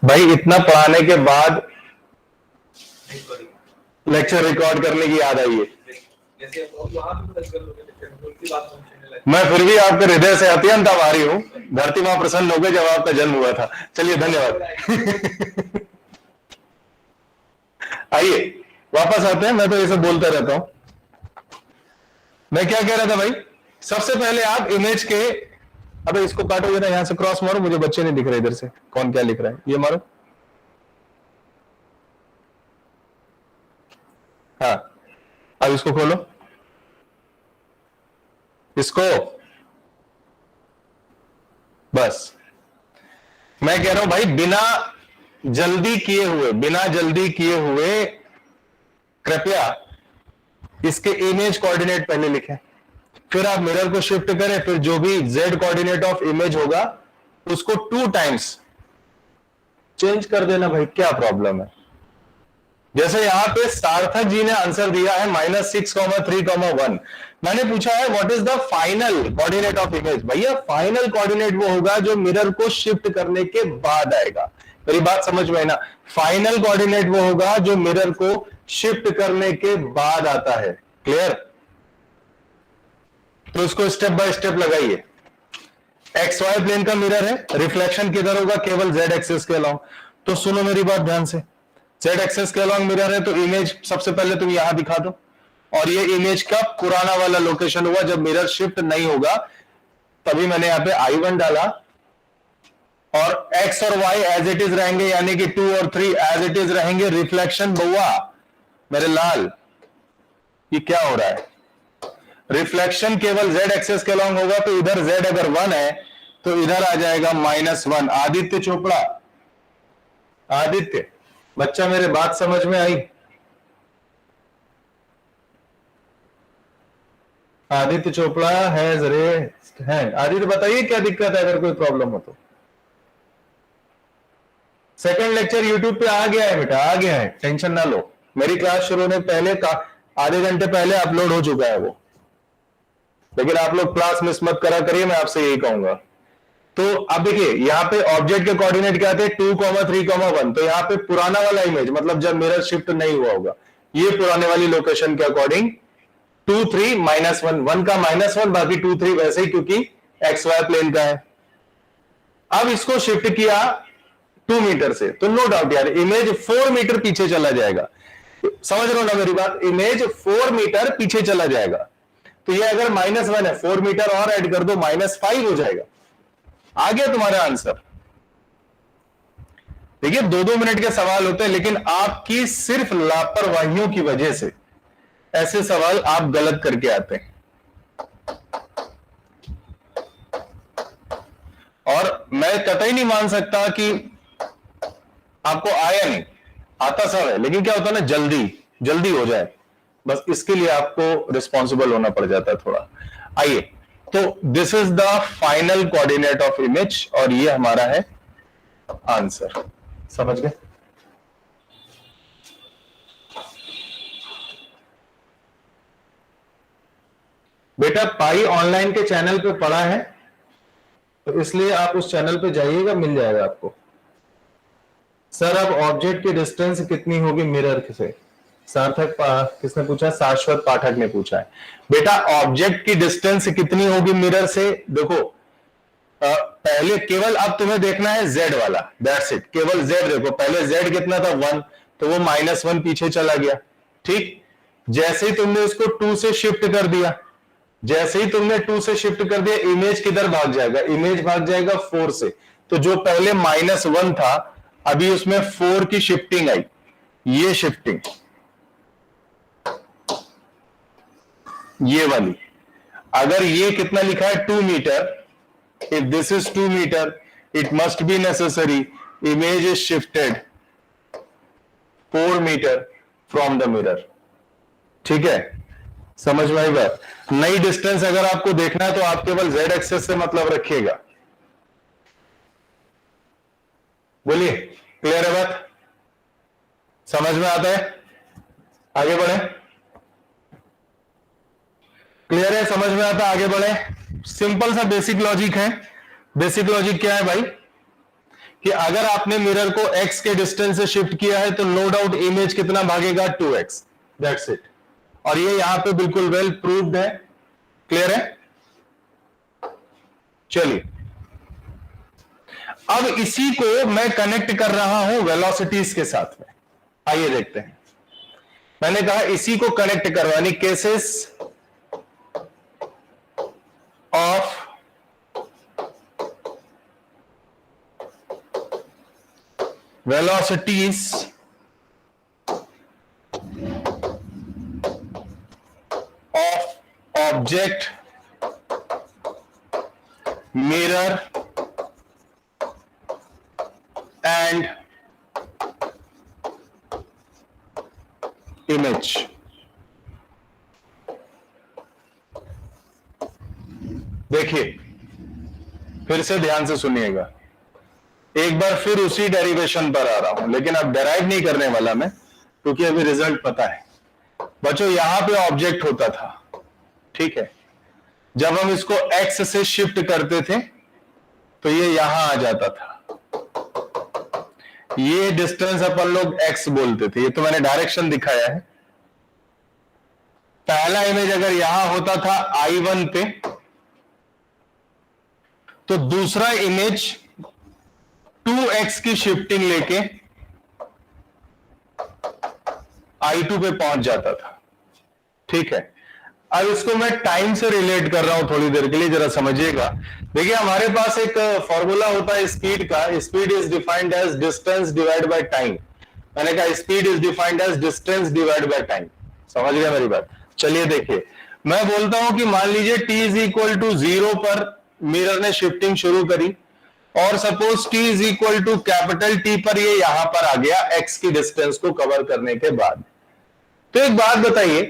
भाई इतना पढ़ाने के बाद लेक्चर रिकॉर्ड करने की याद आई है। मैं फिर भी आपके हृदय से अत्यंत आभारी हूं। धरती मां प्रसन्न हो गई जब आपका जन्म हुआ था। चलिए धन्यवाद। आइए वापस आते हैं। मैं तो ये सब बोलता रहता हूं। मैं क्या कह रहा था भाई, सबसे पहले आप इमेज के, अबे इसको काटोगे ना, यहां से क्रॉस मारो, मुझे बच्चे नहीं दिख रहे इधर से कौन क्या लिख रहा है, ये मारो। हाँ अब इसको खोलो, इसको, बस मैं कह रहा हूं भाई बिना जल्दी किए हुए कृपया इसके इमेज कोऑर्डिनेट पहले लिखें, फिर आप मिरर को शिफ्ट करें, फिर जो भी z कोऑर्डिनेट ऑफ इमेज होगा उसको 2 टाइम्स चेंज कर देना भाई, क्या प्रॉब्लम है। जैसे यहां पे सार्थक जी ने आंसर दिया है -6,3,1। मैंने पूछा है what is the final coordinate of image. भैया फाइनल कोऑर्डिनेट वो होगा जो मिरर को शिफ्ट करने के बाद आएगा। मेरी बात समझ में आई ना? फाइनल कोऑर्डिनेट वो होगा जो मिरर को शिफ्ट करने के बाद आता है। क्लियर? तो इसको स्टेप बाय स्टेप लगाइए। एक्स वाई प्लेन का मिरर है, रिफ्लेक्शन किधर होगा? केवल जेड एक्सिस के अलोंग। तो सुनो मेरी बात ध्यान से, जेड एक्सिस के अलोंग मिरर है तो इमेज सबसे पहले तुम यहां दिखा दो, और ये इमेज का पुराना वाला लोकेशन हुआ जब मिरर शिफ्ट नहीं होगा, तभी मैंने यहां पे I1 डाला, और x और y एज इट इज रहेंगे, यानी कि 2 और 3 एज इट इज रहेंगे। रिफ्लेक्शन बउआ मेरे लाल, ये क्या हो रहा है? रिफ्लेक्शन केवल z एक्सिस के अलोंग होगा, तो इधर z अगर 1 है तो इधर आ जाएगा -1। आदित्य चोपड़ा, आदित्य बच्चा, मेरे बात समझ में आई? Aditya Chopra has raised hand. Aditya बताइए क्या दिक्कत है, अगर कोई प्रॉब्लम हो तो। सेकंड लेक्चर यूट्यूब पे आ गया है बेटा, आ गया है, टेंशन ना लो। मेरी क्लास शुरू होने पहले का आधे घंटे पहले अपलोड हो चुका है वो, लेकिन आप लोग क्लास मिस मत करा करिए, मैं आपसे यही कहूंगा। तो अब देखिए यहाँ पे ऑब्जेक्ट के कोऑर्डिनेट क्या थे? 2, 3, 1। तो यहाँ पे पुराना वाला इमेज, मतलब जब मिरर शिफ्ट नहीं हुआ होगा, ये पुराने वाली लोकेशन के अकॉर्डिंग 2, 3, -1, 1 का -1, बाकी 2, 3 वैसे ही, क्योंकि एक्स वाई प्लेन का है। अब इसको शिफ्ट किया 2 मीटर से, तो नो डाउट यार इमेज 4 मीटर पीछे चला जाएगा। समझ रहे हो ना मेरी बात? इमेज 4 मीटर पीछे चला जाएगा। तो ये अगर -1 है, 4 मीटर और ऐड कर दो, -5 हो जाएगा। आ गया तुम्हारा आंसर। देखिए 2-2 मिनट के सवाल होते हैं, लेकिन आपकी सिर्फ लापरवाहियों की वजह से ऐसे सवाल आप गलत करके आते हैं। और मैं कतई नहीं मान सकता कि आपको आया नहीं, आता सब है, लेकिन क्या होता है ना, जल्दी हो जाए, बस इसके लिए आपको रिस्पॉन्सिबल होना पड़ जाता है थोड़ा। आइए, तो this is the final coordinate of image, और ये हमारा है आंसर। समझ गए? बेटा पाई ऑनलाइन के चैनल पे पढ़ा है, तो इसलिए आप उस चैनल पे जाइएगा, मिल जाएगा आपको। सर अब ऑब्जेक्ट की डिस्टेंस कितनी होगी मिरर से? सार्थक किसने पूछा? शाश्वत पाठक ने पूछा है। बेटा ऑब्जेक्ट की डिस्टेंस कितनी होगी मिरर से? देखो पहले केवल अब तुम्हें देखना है z वाला, दैट्स इट। केवल z देखो, पहले z कितना था? 1, तो वो -1 पीछे चला गया। ठीक, जैसे ही तुमने उसको 2 से शिफ्ट कर दिया, जैसे ही तुमने 2 से शिफ्ट कर दिया, इमेज किधर भाग जाएगा? इमेज भाग जाएगा 4 से। तो जो पहले -1 था, अभी उसमें 4 की शिफ्टिंग आई, ये शिफ्टिंग, ये वाली। अगर ये कितना लिखा है? 2 metre, if this is 2 meter, it must be necessary image is shifted 4 meter from the mirror। ठीक है, समझ में आई बात? नई डिस्टेंस अगर आपको देखना है तो आप केवल z एक्सेस से मतलब रखिएगा। बोलिए, क्लियर है बात? समझ में आता है? आगे बढ़े। क्लियर है? समझ में आता है? आगे बढ़े। सिंपल सा बेसिक लॉजिक है। बेसिक लॉजिक क्या है भाई? कि अगर आपने मिरर को x के डिस्टेंस से शिफ्ट किया है तो नो डाउट इमेज कितना भागेगा, 2x, दैट्स इट। और ये यहां पे बिल्कुल वेल प्रूव्ड है, क्लियर है। चलिए अब इसी को मैं कनेक्ट कर रहा हूं वेलोसिटीज के साथ में, आइए देखते हैं। मैंने कहा इसी को कनेक्ट करवानी, cases of velocities of object, mirror and image। देखिए फिर से ध्यान से सुनिएगा, एक बार फिर उसी डेरिवेशन पर आ रहा हूं, लेकिन अब डेराइव नहीं करने वाला मैं, क्योंकि अभी रिजल्ट पता है। बच्चों यहां पे ऑब्जेक्ट होता था, ठीक है, जब हम इसको x से शिफ्ट करते थे तो ये यहां आ जाता था, ये डिस्टेंस अपन लोग x बोलते थे, ये तो मैंने डायरेक्शन दिखाया है। पहला इमेज अगर यहां होता था I1 पे, तो दूसरा इमेज 2x की शिफ्टिंग लेके I2 पे पहुंच जाता था, ठीक है। अब इसको मैं टाइम से रिलेट कर रहा हूं थोड़ी देर के लिए, जरा समझिएगा। देखिए हमारे पास एक फॉर्मूला होता है स्पीड का, speed is defined as distance divide by time. मैंने कहा speed is defined as distance divide by time, समझ गया मेरी बात। चलिए देखिए, मैं बोलता हूं कि मान लीजिए t इज इक्वल टू 0 पर मिरर ने शिफ्टिंग शुरू करी, और suppose t is equal to capital T पर ये यहां पर आ गया x की डिस्टेंस को कवर करने के बाद। तो एक बात बताइए,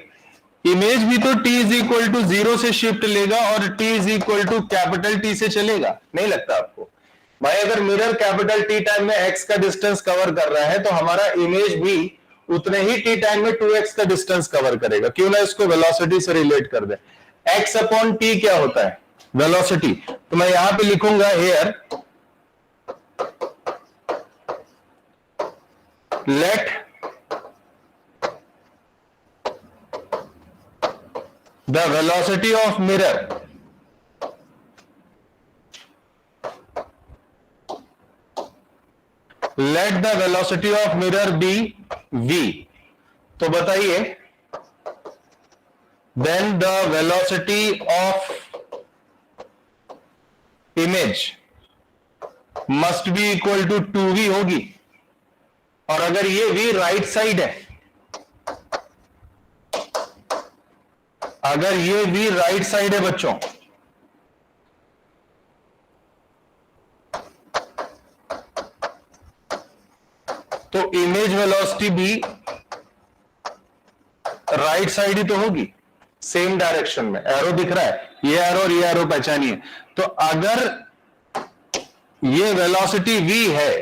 इमेज भी तो t इज इक्वल टू 0 से शिफ्ट लेगा और t is equal to capital T से चलेगा, नहीं लगता आपको भाई? अगर मिरर कैपिटल T टाइम में x का डिस्टेंस कवर कर रहा है तो हमारा इमेज भी उतने ही t टाइम में 2x का डिस्टेंस कवर करेगा। क्यों ना इसको वेलोसिटी से रिलेट कर दे। x अपॉन t क्या होता है? वेलोसिटी। तो मैं यहां पे लिखूंगा here, let the velocity of mirror be v। तो बताइए, then the velocity of image must be equal to 2v होगी। और अगर ये v राइट साइड है, अगर ये v राइट साइड है बच्चों, तो इमेज वेलोसिटी भी राइट साइड ही तो होगी, सेम डायरेक्शन में। एरो दिख रहा है, ये एरो और ये एरो पहचानिए। तो अगर ये वेलोसिटी v है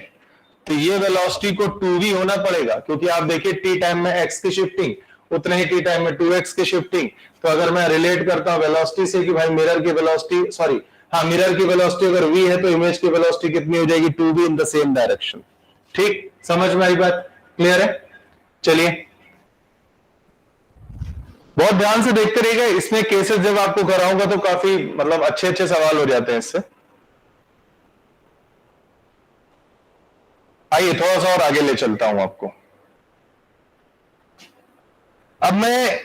तो ये वेलोसिटी को 2v होना पड़ेगा, क्योंकि आप देखिए t टाइम में x की शिफ्टिंग, उतने ही t टाइम में 2x की शिफ्टिंग। तो अगर मैं रिलेट करता हूं वेलोसिटी से कि भाई मिरर की वेलोसिटी, सॉरी हाँ, मिरर की वेलोसिटी अगर v है तो इमेज की वेलोसिटी कितनी हो जाएगी? 2v in the same direction. ठीक, समझ में आई बात? क्लियर है? चलिए बहुत ध्यान से देखते रहिएगा, इसमें केसेस जब आपको कराऊंगा तो काफी मतलब अच्छे अच्छे सवाल हो जाते हैं इससे। आइए थोड़ा सा और आगे ले चलता हूं आपको। अब मैं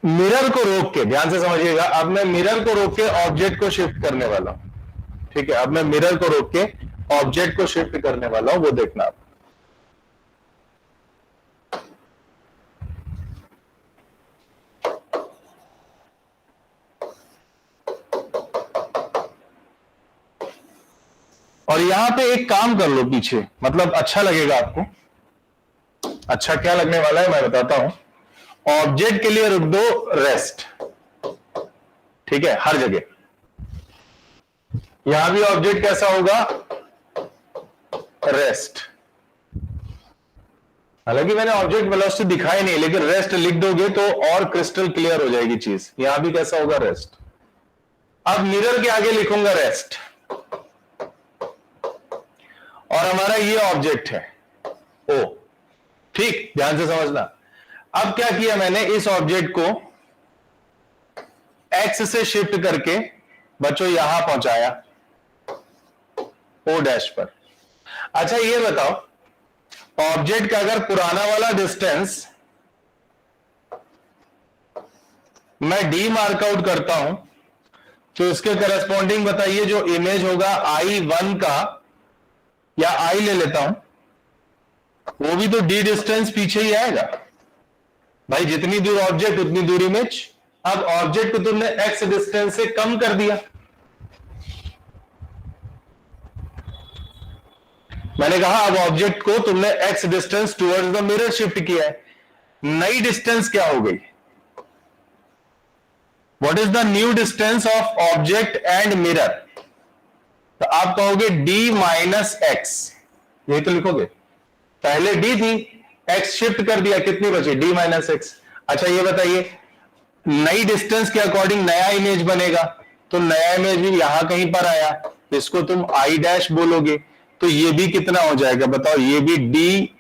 मिरर को रोक के, ध्यान से समझिएगा, अब मैं मिरर को रोक के ऑब्जेक्ट को शिफ्ट करने वाला हूं। ठीक है, अब मैं मिरर को रोक के ऑब्जेक्ट को शिफ्ट करने वाला हूं, वो देखना आप। और यहां पे एक काम कर लो पीछे, मतलब अच्छा लगेगा आपको। अच्छा क्या लगने वाला है मैं बताता हूं। ऑब्जेक्ट के लिए रुक दो रेस्ट, ठीक है, हर जगह। यहां भी ऑब्जेक्ट कैसा होगा? रेस्ट। हालांकि मैंने ऑब्जेक्ट वेलोसिटी दिखाई नहीं, लेकिन रेस्ट लिख दोगे तो और क्रिस्टल क्लियर हो जाएगी चीज। यहां भी कैसा होगा? रेस्ट। अब मिरर के आगे लिखूंगा रेस्ट। और हमारा ये ऑब्जेक्ट है ओ, ठीक, ध्यान से समझना। अब क्या किया मैंने, इस ऑब्जेक्ट को एक्स से शिफ्ट करके बच्चों यहां पहुंचाया ओ डैश पर। अच्छा ये बताओ, ऑब्जेक्ट का अगर पुराना वाला डिस्टेंस मैं डी मार्क आउट करता हूं तो इसके करस्पॉन्डिंग बताइए जो इमेज होगा I1 का, या I ले लेता हूं, वो भी तो डी डिस्टेंस पीछे ही आएगा भाई, जितनी दूर ऑब्जेक्ट उतनी दूर इमेज। अब ऑब्जेक्ट को तुमने एक्स डिस्टेंस से कम कर दिया, मैंने कहा अब ऑब्जेक्ट को तुमने x distance towards the mirror shift किया है, नई डिस्टेंस क्या हो गई? What is the new distance of object and mirror? तो आप कहोगे डी माइनस एक्स, यही तो लिखोगे। पहले डी थी, एक्स शिफ्ट कर दिया, कितनी बची? D minus x. अच्छा ये बताइए, नई डिस्टेंस के अकॉर्डिंग नया इमेज बनेगा, तो नया इमेज भी यहां कहीं पर आया, इसको तुम आई डैश बोलोगे, तो ये भी कितना हो जाएगा बताओ? ये भी डी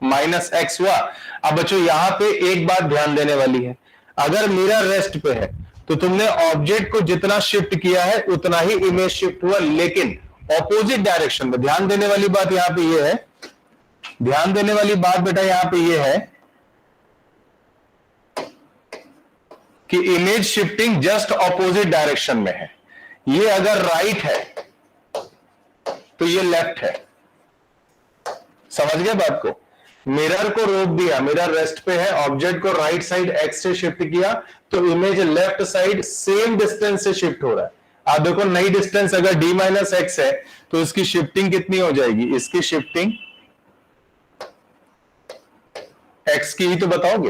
माइनस एक्स हुआ। अब बच्चों यहां पे एक बात ध्यान देने वाली है, अगर मिरर रेस्ट पे है तो तुमने ऑब्जेक्ट को जितना शिफ्ट किया है उतना ही इमेज शिफ्ट हुआ, लेकिन ऑपोजिट डायरेक्शन में। ध्यान देने वाली बात यहां पे ये है, ध्यान देने वाली बात बेटा यहां पे ये है कि image shifting just opposite direction में है। ये अगर राइट है तो ये लेफ्ट है, समझ गए बात को? मिरर को रोक दिया, मिरर रेस्ट पे है, ऑब्जेक्ट को राइट साइड एक्स से शिफ्ट किया तो image left side same distance से शिफ्ट हो रहा है। आप देखो नई डिस्टेंस अगर डी माइनस एक्स है तो इसकी शिफ्टिंग कितनी हो जाएगी? इसकी शिफ्टिंग एक्स की ही तो बताओगे,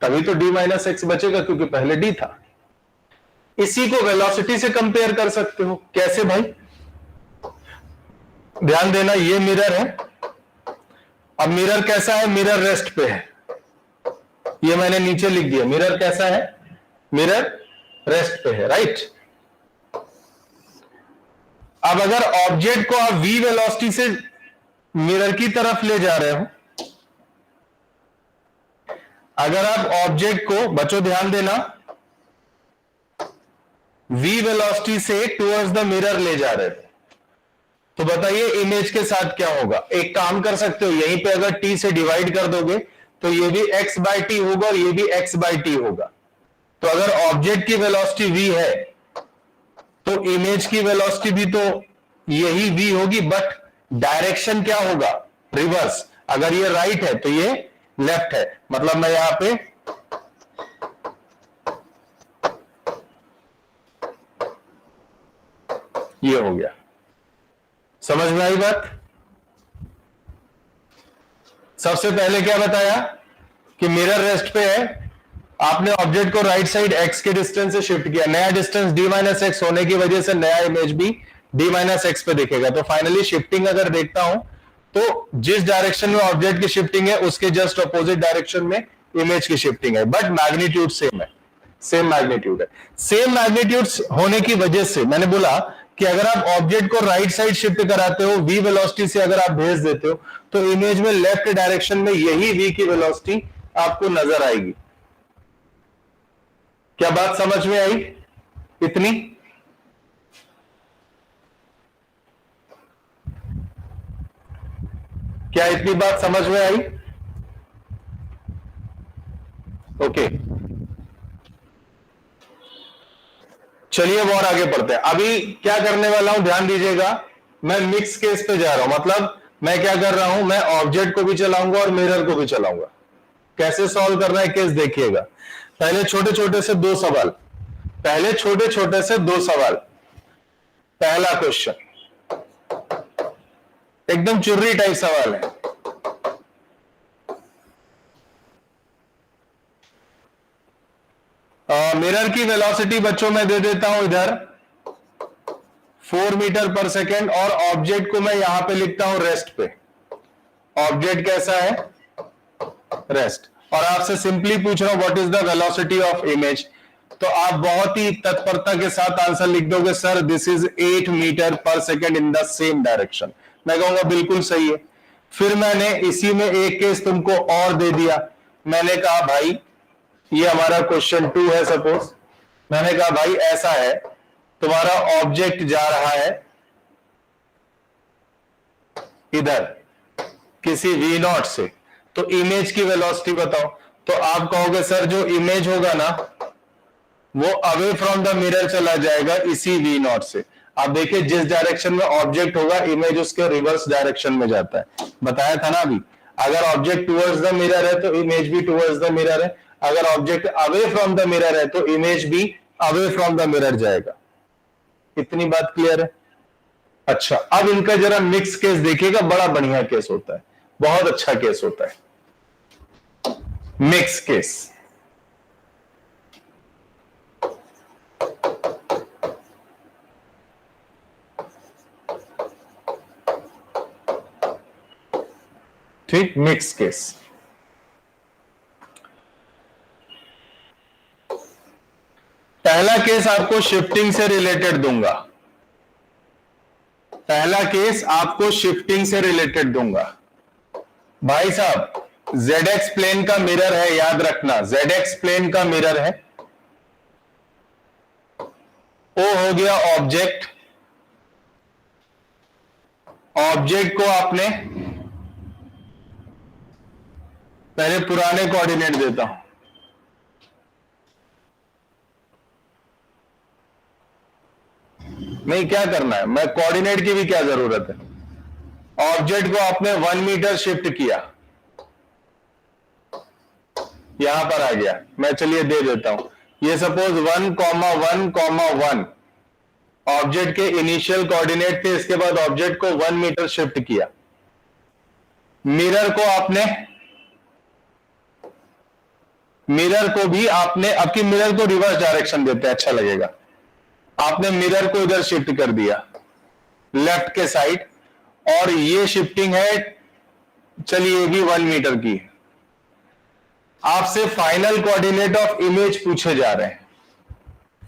तभी तो डी माइनस एक्स बचेगा क्योंकि पहले डी था। इसी को वेलोसिटी से कंपेयर कर सकते हो। कैसे भाई? ध्यान देना, ये मिरर है, अब मिरर कैसा है? मिरर रेस्ट पे है, ये मैंने नीचे लिख दिया। मिरर कैसा है? मिरर रेस्ट पे है, राइट। अब अगर ऑब्जेक्ट को आप v वेलोसिटी से मिरर की तरफ ले जा रहे हो, अगर आप ऑब्जेक्ट को, बच्चों ध्यान देना, v वेलोसिटी से टुवर्ड्स द मिरर ले जा रहे हो, तो बताइए इमेज के साथ क्या होगा? एक काम कर सकते हो, यहीं पे अगर t से डिवाइड कर दोगे तो ये भी x बाई टी होगा और ये भी x बाई टी होगा। तो अगर ऑब्जेक्ट की वेलोसिटी v है तो इमेज की वेलोसिटी भी तो यही v होगी, बट डायरेक्शन क्या होगा? रिवर्स। अगर ये राइट है तो ये लेफ्ट है, मतलब मैं यहां पे ये हो गया। समझ में आई बात? सबसे पहले क्या बताया कि मिरर रेस्ट पे है, आपने ऑब्जेक्ट को राइट साइड एक्स के डिस्टेंस से शिफ्ट किया, नया डिस्टेंस डी माइनस एक्स होने की वजह से नया इमेज भी डी माइनस एक्स पे दिखेगा। तो फाइनली शिफ्टिंग अगर देखता हूं तो जिस डायरेक्शन में ऑब्जेक्ट की शिफ्टिंग है उसके जस्ट अपोजिट डायरेक्शन में इमेज की शिफ्टिंग है, बट मैग्नीट्यूड सेम है, सेम मैग्नीट्यूड है। सेम मैग्नीट्यूड होने की वजह से मैंने बोला कि अगर आप ऑब्जेक्ट को राइट साइड शिफ्ट कराते हो, v वेलोसिटी से अगर आप भेज देते हो तो इमेज में लेफ्ट डायरेक्शन में यही v की वेलोसिटी आपको नजर आएगी। क्या बात समझ में आई? इतनी? क्या इतनी बात समझ में आई? ओके, चलिए अब और आगे बढ़ते हैं। अभी क्या करने वाला हूं, ध्यान दीजिएगा, मैं मिक्स केस पे जा रहा हूं। मतलब मैं क्या कर रहा हूं, मैं ऑब्जेक्ट को भी चलाऊंगा और मिरर को भी चलाऊंगा। कैसे सॉल्व करना है केस देखिएगा। पहले छोटे छोटे से दो सवाल, पहले छोटे छोटे से दो सवाल। पहला क्वेश्चन एकदम चुर्री टाइप सवाल है। मिरर की वेलोसिटी बच्चों में दे देता हूं इधर 4 मीटर पर सेकेंड, और ऑब्जेक्ट को मैं यहां पे लिखता हूं रेस्ट पे। ऑब्जेक्ट कैसा है? रेस्ट। और आपसे सिंपली पूछ रहा हूं what is the velocity of image. तो आप बहुत ही तत्परता के साथ आंसर लिख दोगे, sir this is 8 metre per second in the same direction. मैं कहूंगा बिल्कुल सही है। फिर मैंने इसी में एक केस तुमको और दे दिया। मैंने कहा भाई ये हमारा क्वेश्चन 2 है सपोज। मैंने कहा भाई ऐसा है, तुम्हारा ऑब्जेक्ट जा रहा है इधर किसी v0 से, तो इमेज की वेलोसिटी बताओ। तो आप कहोगे सर जो इमेज होगा ना वो अवे फ्रॉम द मिरर चला जाएगा इसी v0 से। आप देखिए जिस डायरेक्शन में ऑब्जेक्ट होगा इमेज उसके रिवर्स डायरेक्शन में जाता है। बताया था ना अभी, अगर ऑब्जेक्ट टुवर्ड्स द मिरर है तो इमेज भी टुवर्ड्स द मिरर है, अगर object away from the mirror है तो इमेज भी अवे फ्रॉम द मिरर जाएगा। इतनी बात क्लियर है? अच्छा, अब इनका जरा मिक्स केस देखिएगा, बड़ा बढ़िया केस होता है, बहुत अच्छा केस होता है मिक्स केस। ठीक, मिक्स केस। पहला केस आपको शिफ्टिंग से रिलेटेड दूंगा, पहला केस आपको शिफ्टिंग से रिलेटेड दूंगा। भाई साहब ZX प्लेन का मिरर है, याद रखना ZX प्लेन का मिरर है। O हो गया ऑब्जेक्ट, ऑब्जेक्ट को आपने पहले पुराने कोऑर्डिनेट देता हूं, नहीं क्या करना है, मैं कोऑर्डिनेट की भी क्या जरूरत है। ऑब्जेक्ट को आपने 1 मीटर शिफ्ट किया, यहां पर आ गया, मैं चलिए दे देता हूं। ये सपोज 1,1,1 ऑब्जेक्ट के इनिशियल कोऑर्डिनेट थे, इसके बाद ऑब्जेक्ट को 1 मीटर शिफ्ट किया। मिरर को आपने, मिरर को भी आपने, अब की मिरर को रिवर्स डायरेक्शन देते हैं, अच्छा लगेगा। आपने मिरर को इधर शिफ्ट कर दिया लेफ्ट के साइड, और ये शिफ्टिंग है चलिए भी 1 मीटर की। आपसे फाइनल कोऑर्डिनेट ऑफ इमेज पूछे जा रहे हैं,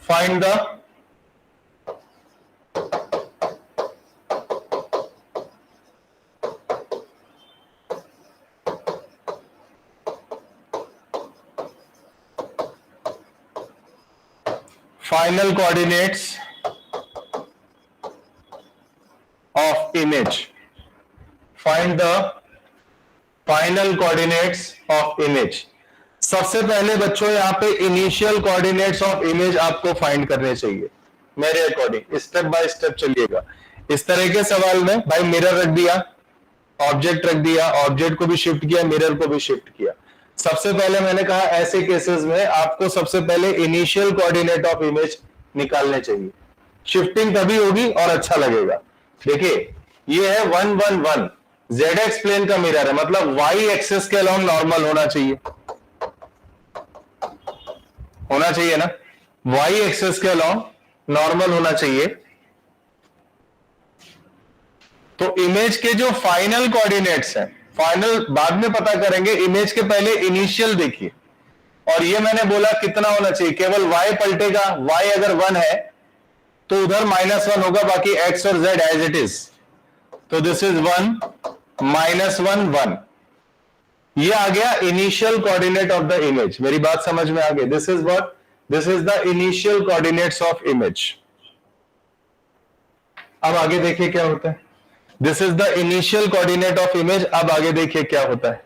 find the final coordinates of image, find the final coordinates of image। सबसे पहले बच्चों यहां पे इनिशियल कोऑर्डिनेट्स ऑफ इमेज आपको फाइंड करने चाहिए मेरे अकॉर्डिंग। स्टेप बाय स्टेप चलिएगा। इस तरह के सवाल में भाई मिरर रख दिया, ऑब्जेक्ट रख दिया, ऑब्जेक्ट को भी शिफ्ट किया, मिरर को भी शिफ्ट किया। सबसे पहले मैंने कहा ऐसे केसेस में आपको सबसे पहले इनिशियल कोऑर्डिनेट ऑफ इमेज निकालने चाहिए, शिफ्टिंग तभी होगी और अच्छा लगेगा। देखिए ये है 1,1,1, ZX प्लेन का मिरर है, मतलब Y एक्सिस के अलोंग नॉर्मल होना चाहिए, होना चाहिए ना, Y एक्सिस के अलोंग नॉर्मल होना चाहिए। तो इमेज के जो फाइनल कोऑर्डिनेट्स हैं, फाइनल बाद में पता करेंगे, इमेज के पहले इनिशियल देखिए। और ये मैंने बोला कितना होना चाहिए, केवल y पलटेगा, y अगर 1 है तो उधर -1 होगा, बाकी x और z एज इट इज। तो दिस इज 1 -1 1, ये आ गया initial coordinate of the image. मेरी बात समझ में आ गई? This is what, this is the initial coordinates of image. अब आगे देखिए क्या होता है, this is the initial coordinate of image. अब आगे देखिए क्या होता है।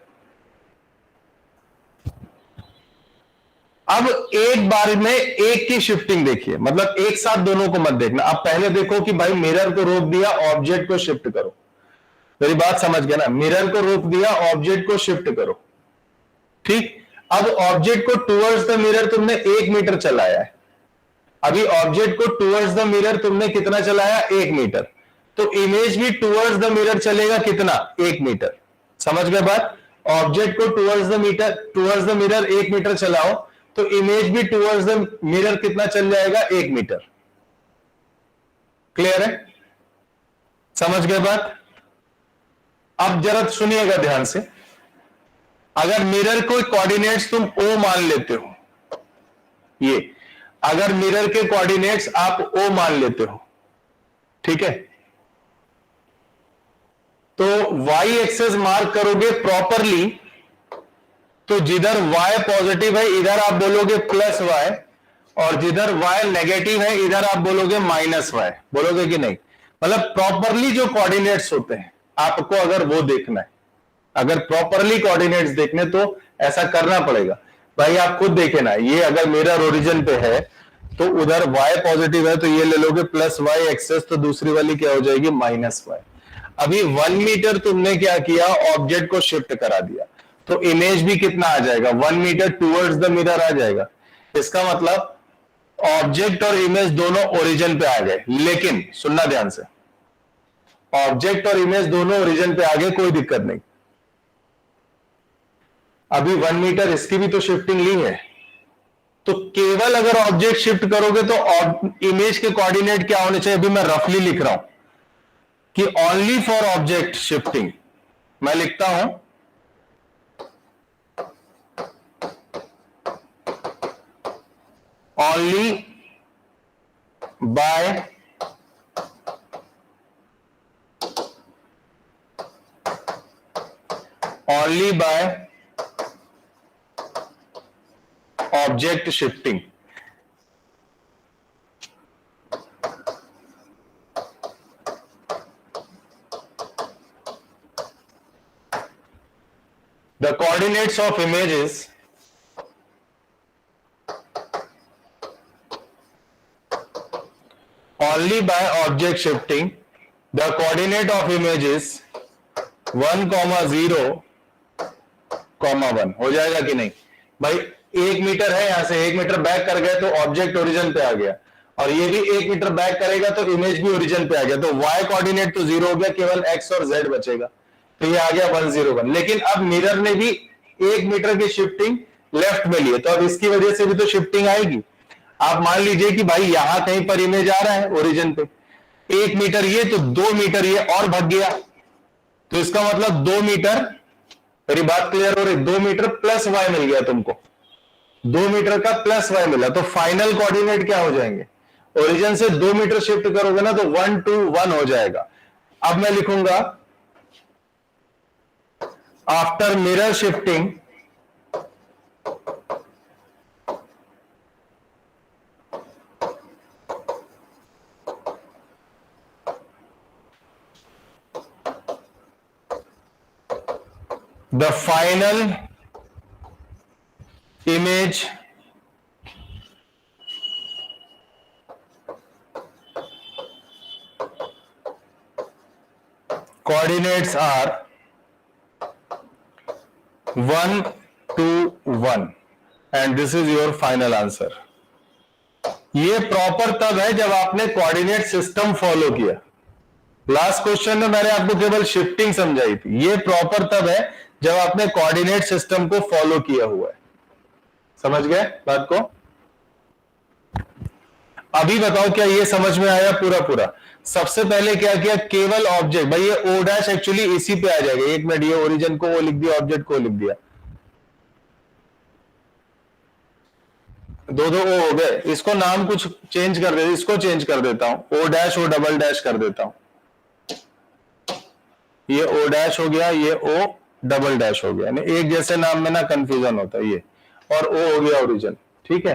अब एक बार में एक की शिफ्टिंग देखिए, मतलब एक साथ दोनों को मत देखना। अब पहले देखो कि भाई मिरर को रोक दिया, ऑब्जेक्ट को शिफ्ट करो। मेरी बात समझ गया ना, मिरर को रोक दिया, ऑब्जेक्ट को शिफ्ट करो। ठीक, अब ऑब्जेक्ट को टुवर्ड्स द मिरर तुमने 1 मीटर चलाया है। अभी ऑब्जेक्ट को टुवर्ड्स द मिरर तुमने कितना चलाया? 1 मीटर। तो इमेज भी टुवर्ड्स द मिरर चलेगा कितना? 1 मीटर। समझ गए बात? ऑब्जेक्ट को टुवर्ड्स द मिरर 1 मीटर चलाओ तो इमेज भी टुवर्ड्स द मिरर कितना चल जाएगा? 1 मीटर। क्लियर है? समझ गए बात? अब जरा सुनिएगा ध्यान से। अगर मिरर को कोऑर्डिनेट्स तुम O मान लेते हो, ये, अगर मिरर के कोऑर्डिनेट्स आप ओ मान लेते हो, ठीक है, तो वाई एक्सेस मार्क करोगे प्रॉपरली, तो जिधर y पॉजिटिव है इधर आप बोलोगे प्लस y, और जिधर y नेगेटिव है इधर आप बोलोगे माइनस y, बोलोगे कि नहीं? मतलब प्रॉपरली जो कोऑर्डिनेट्स होते हैं आपको अगर वो देखना है, अगर प्रॉपरली कोऑर्डिनेट्स देखने तो ऐसा करना पड़ेगा। भाई आप खुद देखे ना, ये अगर मिरर ओरिजिन पे है तो उधर y पॉजिटिव है तो ये ले लोगे प्लस y एक्सेस, तो दूसरी वाली क्या हो जाएगी? Minus y। अभी 1 मीटर तुमने क्या किया? ऑब्जेक्ट को शिफ्ट करा दिया, तो इमेज भी कितना आ जाएगा? 1 मीटर टूवर्ड्स द मिरर आ जाएगा। इसका मतलब ऑब्जेक्ट और इमेज दोनों ओरिजिन पे आ गए। लेकिन सुनना ध्यान से, ऑब्जेक्ट और इमेज दोनों ओरिजिन पे आ गए, कोई दिक्कत नहीं। अभी 1 मीटर इसकी भी तो शिफ्टिंग ली है, तो केवल अगर ऑब्जेक्ट शिफ्ट करोगे तो इमेज के कोऑर्डिनेट क्या होने चाहिए? अभी मैं रफली लिख रहा हूं कि ओनली फॉर ऑब्जेक्ट शिफ्टिंग, मैं लिखता हूं only by object shifting. The coordinates of images only by object shifting. The coordinate of image is 1, 0, 1 हो जाएगा कि नहीं? भाई 1 मीटर है, यहां से 1 मीटर बैक कर गए तो ऑब्जेक्ट ओरिजिन पे आ गया, और ये भी 1 मीटर बैक करेगा तो इमेज भी ओरिजिन पे आ गया, तो y कोऑर्डिनेट तो 0 हो गया, केवल x और z बचेगा, तो ये आ गया 1, 0, 1। लेकिन अब मिरर ने भी 1 मीटर की शिफ्टिंग लेफ्ट में लिए, तो अब इसकी वजह से भी तो शिफ्टिंग आएगी। आप मान लीजिए कि भाई यहां कहीं पर इमेज आ रहा है ओरिजिन पे, 1 मीटर ये तो 2 मीटर ये और भाग गया, तो इसका मतलब 2 मीटर, मेरी बात क्लियर हो रही? 2 मीटर प्लस y मिल गया तुमको, 2 मीटर का प्लस y मिला, तो फाइनल कोऑर्डिनेट क्या हो जाएंगे? ओरिजिन से 2 मीटर शिफ्ट करोगे ना तो 1, 2, 1 हो जाएगा। अब मैं लिखूंगा after mirror shifting the final image coordinates are 1, 2, 1 and this is your final answer। ये प्रॉपर तब है जब आपने कोऑर्डिनेट सिस्टम फॉलो किया। लास्ट क्वेश्चन में मैंने आपको केवल शिफ्टिंग समझाई थी, ये प्रॉपर तब है जब आपने कोऑर्डिनेट सिस्टम को फॉलो किया हुआ है। समझ गए बात को? अभी बताओ क्या ये समझ में आया पूरा पूरा? सबसे पहले क्या किया? केवल ऑब्जेक्ट, भाई ये ओ डैश एक्चुअली इसी पे आ जाएगा, 1 मिनट, ये ओरिजिन को वो लिख दिया, ऑब्जेक्ट को लिख दिया, 2 ओ हो गए। इसको नाम कुछ चेंज कर दे, इसको चेंज कर देता हूं, O dash O double dash कर देता हूं, ये ओ डैश हो गया, ये ओ डबल डैश हो गया, यानी एक जैसे नाम में ना कंफ्यूजन होता है ये, और ओ हो गया ओरिजिन। ठीक है,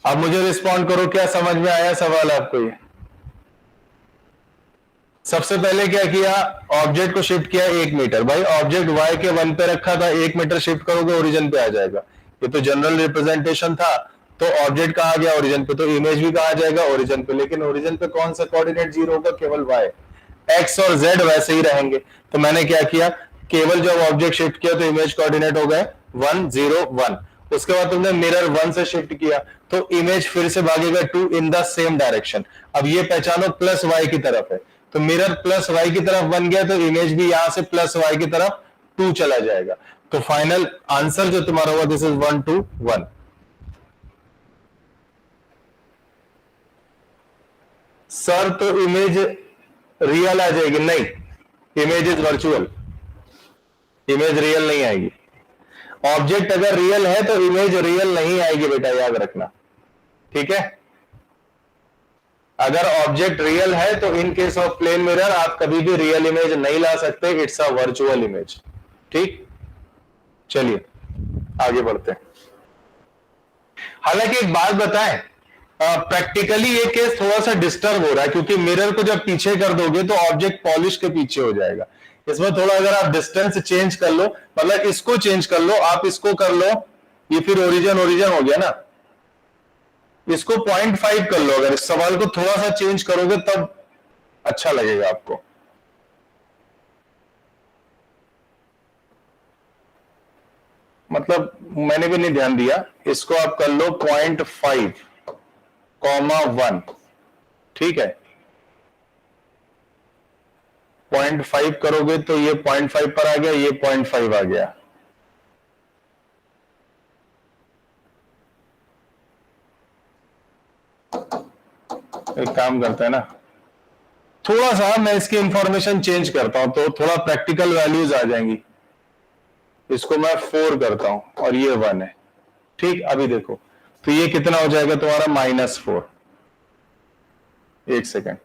अब मुझे रिस्पॉन्ड करो, क्या समझ में आया सवाल आपको? ये सबसे पहले क्या किया? ऑब्जेक्ट को शिफ्ट किया 1 मीटर, भाई ऑब्जेक्ट y के 1 पे रखा था, 1 मीटर शिफ्ट करोगे ओरिजिन पे आ जाएगा, ये तो जनरल रिप्रेजेंटेशन था, तो ऑब्जेक्ट कहां गया? ओरिजिन पे, तो इमेज भी कहां जाएगा? ओरिजिन पे। लेकिन ओरिजिन पे कौन सा कोऑर्डिनेट 0 होगा? केवल y, x और z वैसे ही रहेंगे। तो मैंने क्या किया? केवल जब ऑब्जेक्ट शिफ्ट किया तो इमेज कोऑर्डिनेट हो गए 1, 0, 1। उसके बाद तुमने मिरर 1 से शिफ्ट किया तो इमेज फिर से भागेगा 2 इन द सेम डायरेक्शन। अब ये पहचानो प्लस y की तरफ है, तो मिरर प्लस y की तरफ बन गया, तो इमेज भी यहां से प्लस y की तरफ 2 चला जाएगा। तो फाइनल आंसर जो तुम्हारा होगा दिस इज 1, 2, 1। सर तो इमेज रियल आ जाएगी? नहीं, image is virtual, image real नहीं आएगी। ऑब्जेक्ट अगर रियल है तो इमेज रियल नहीं आएगी बेटा, याद रखना। ठीक है। अगर ऑब्जेक्ट रियल है तो in case of plane mirror आप कभी भी रियल इमेज नहीं ला सकते, इट्स अ वर्चुअल इमेज। ठीक, चलिए आगे बढ़ते हैं। हालांकि एक बात बताएं, प्रैक्टिकली ये केस थोड़ा सा डिस्टर्ब हो रहा है क्योंकि मिरर को जब पीछे कर दोगे तो ऑब्जेक्ट पॉलिश के पीछे हो जाएगा। इसमें थोड़ा अगर आप डिस्टेंस चेंज कर लो, मतलब इसको चेंज कर लो, आप इसको कर लो, ये फिर ओरिजिन ओरिजिन हो गया ना। इसको 0.5 कर लो, अगर इस सवाल को थोड़ा सा चेंज करोगे तब अच्छा लगेगा आपको। मतलब मैंने भी नहीं ध्यान दिया, इसको आप कर लो 0.5,1। ठीक है, 0.5 करोगे तो ये 0.5 पर आ गया, ये 0.5 आ गया। एक काम करते हैं ना, थोड़ा सा मैं इसकी इंफॉर्मेशन चेंज करता हूं तो थोड़ा प्रैक्टिकल वैल्यूज आ जाएंगी। इसको मैं 4 करता हूं और ये 1 है। ठीक, अभी देखो तो ये कितना हो जाएगा तुम्हारा -4। एक सेकेंड,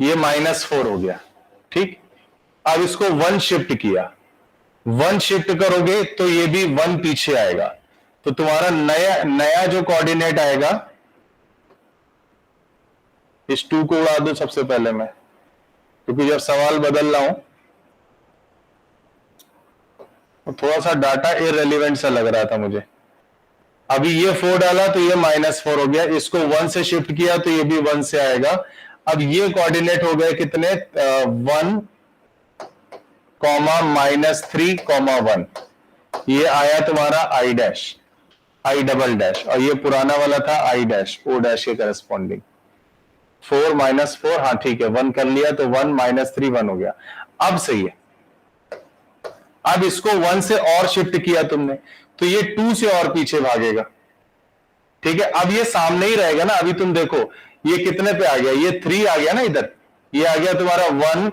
ये -4 हो गया। ठीक, अब इसको 1 शिफ्ट किया, 1 शिफ्ट करोगे तो ये भी 1 पीछे आएगा, तो तुम्हारा नया नया जो कोऑर्डिनेट आएगा, इस 2 को उड़ा दो सबसे पहले मैं, क्योंकि जब सवाल बदल रहा हूं तो थोड़ा सा डाटा इररिलेवेंट सा लग रहा था मुझे। अभी ये 4 डाला तो ये -4 हो गया, इसको 1 से शिफ्ट किया तो ये भी 1 से आएगा। अब ये कोऑर्डिनेट हो गए कितने, 1, -3, 1। ये आया तुम्हारा I dash, I double dash, और ये पुराना वाला था I डैश, O डैश के करस्पॉन्डिंग। 4 -4, हाँ ठीक है, 1 कर लिया तो 1 -3 1 हो गया। अब सही है, अब इसको 1 से और शिफ्ट किया तुमने तो ये 2 से और पीछे भागेगा। ठीक है, अब ये सामने ही रहेगा ना। अभी तुम देखो ये कितने पे आ गया, ये 3 आ गया ना इधर, ये आ गया तुम्हारा 1,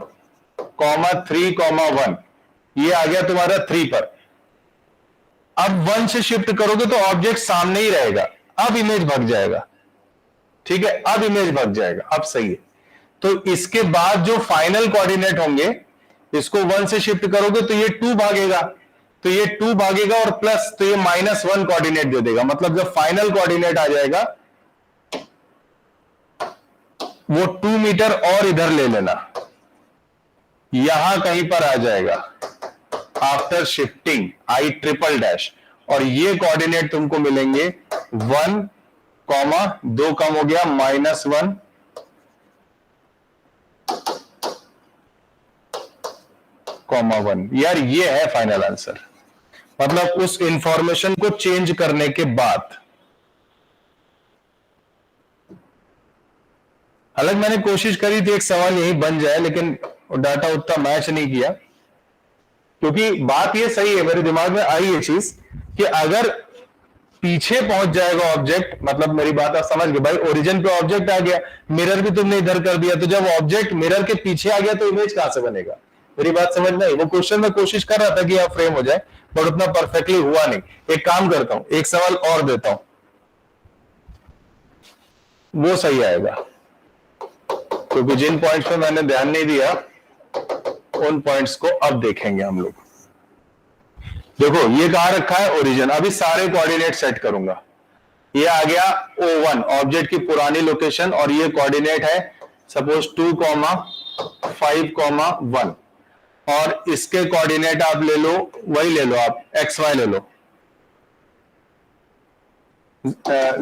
3, 1, ये आ गया तुम्हारा 3 पर। अब 1 से शिफ्ट करोगे तो ऑब्जेक्ट सामने ही रहेगा, अब इमेज भाग जाएगा। ठीक है, अब इमेज भाग जाएगा, अब सही है। तो इसके बाद जो फाइनल कोऑर्डिनेट होंगे, इसको 1 से शिफ्ट करोगे तो ये 2 भागेगा, तो ये 2 भागेगा और प्लस, तो ये -1 कोऑर्डिनेट दे देगा। मतलब जब फाइनल कोऑर्डिनेट आ जाएगा वो 2 मीटर और इधर ले लेना, यहां कहीं पर आ जाएगा after shifting I triple dash, और ये कोऑर्डिनेट तुमको मिलेंगे 1, 2 कम हो गया -1, -1। यार ये है फाइनल आंसर, मतलब उस इंफॉर्मेशन को चेंज करने के बाद। हालांकि मैंने कोशिश करी थी एक सवाल यही बन जाए, लेकिन डाटा उतना मैच नहीं किया, क्योंकि बात ये सही है, मेरे दिमाग में आई ये चीज कि अगर पीछे पहुंच जाएगा ऑब्जेक्ट, मतलब मेरी बात आप समझ गए भाई, ओरिजिन पे ऑब्जेक्ट आ गया, मिरर भी तुमने इधर कर दिया, तो जब ऑब्जेक्ट मिरर के पीछे आ गया तो इमेज कहां से बनेगा। मेरी बात समझ में आई। वो क्वेश्चन में कोशिश कर रहा था कि आप फ्रेम हो जाए, पर उतना परफेक्टली हुआ नहीं। एक काम करता हूं, एक सवाल और देता हूं, वो सही आएगा, क्योंकि जिन पॉइंट्स पे मैंने ध्यान नहीं दिया उन पॉइंट्स को अब देखेंगे हम लोग। देखो ये कहां रखा है, ओरिजिन। अभी सारे कोऑर्डिनेट सेट करूंगा। ये आ गया O1, ऑब्जेक्ट की पुरानी लोकेशन, और ये कोऑर्डिनेट है सपोज 2, 5, 1, और इसके कोऑर्डिनेट आप ले लो, वही ले लो आप, XY ले लो,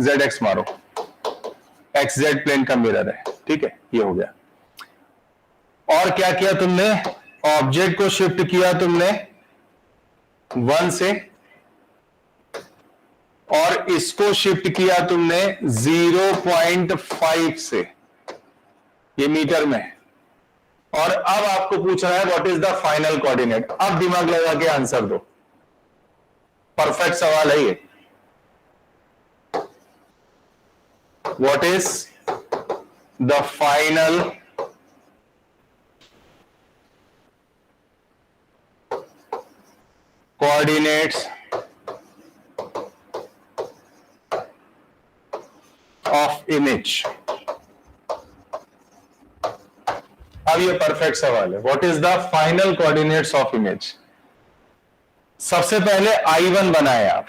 ZX मारो, XZ प्लेन का मिरर है। ठीक है, ये हो गया। और क्या किया तुमने, ऑब्जेक्ट को शिफ्ट किया तुमने 1 से, और इसको शिफ्ट किया तुमने 0.5 से, ये मीटर में। और अब आपको पूछ रहा है what is the final coordinate. अब दिमाग लगा के आंसर दो, परफेक्ट सवाल है ये। What is the final coordinates of image. अब ये परफेक्ट सवाल है, what is the final coordinates of image. सबसे पहले I1 बनाए आप,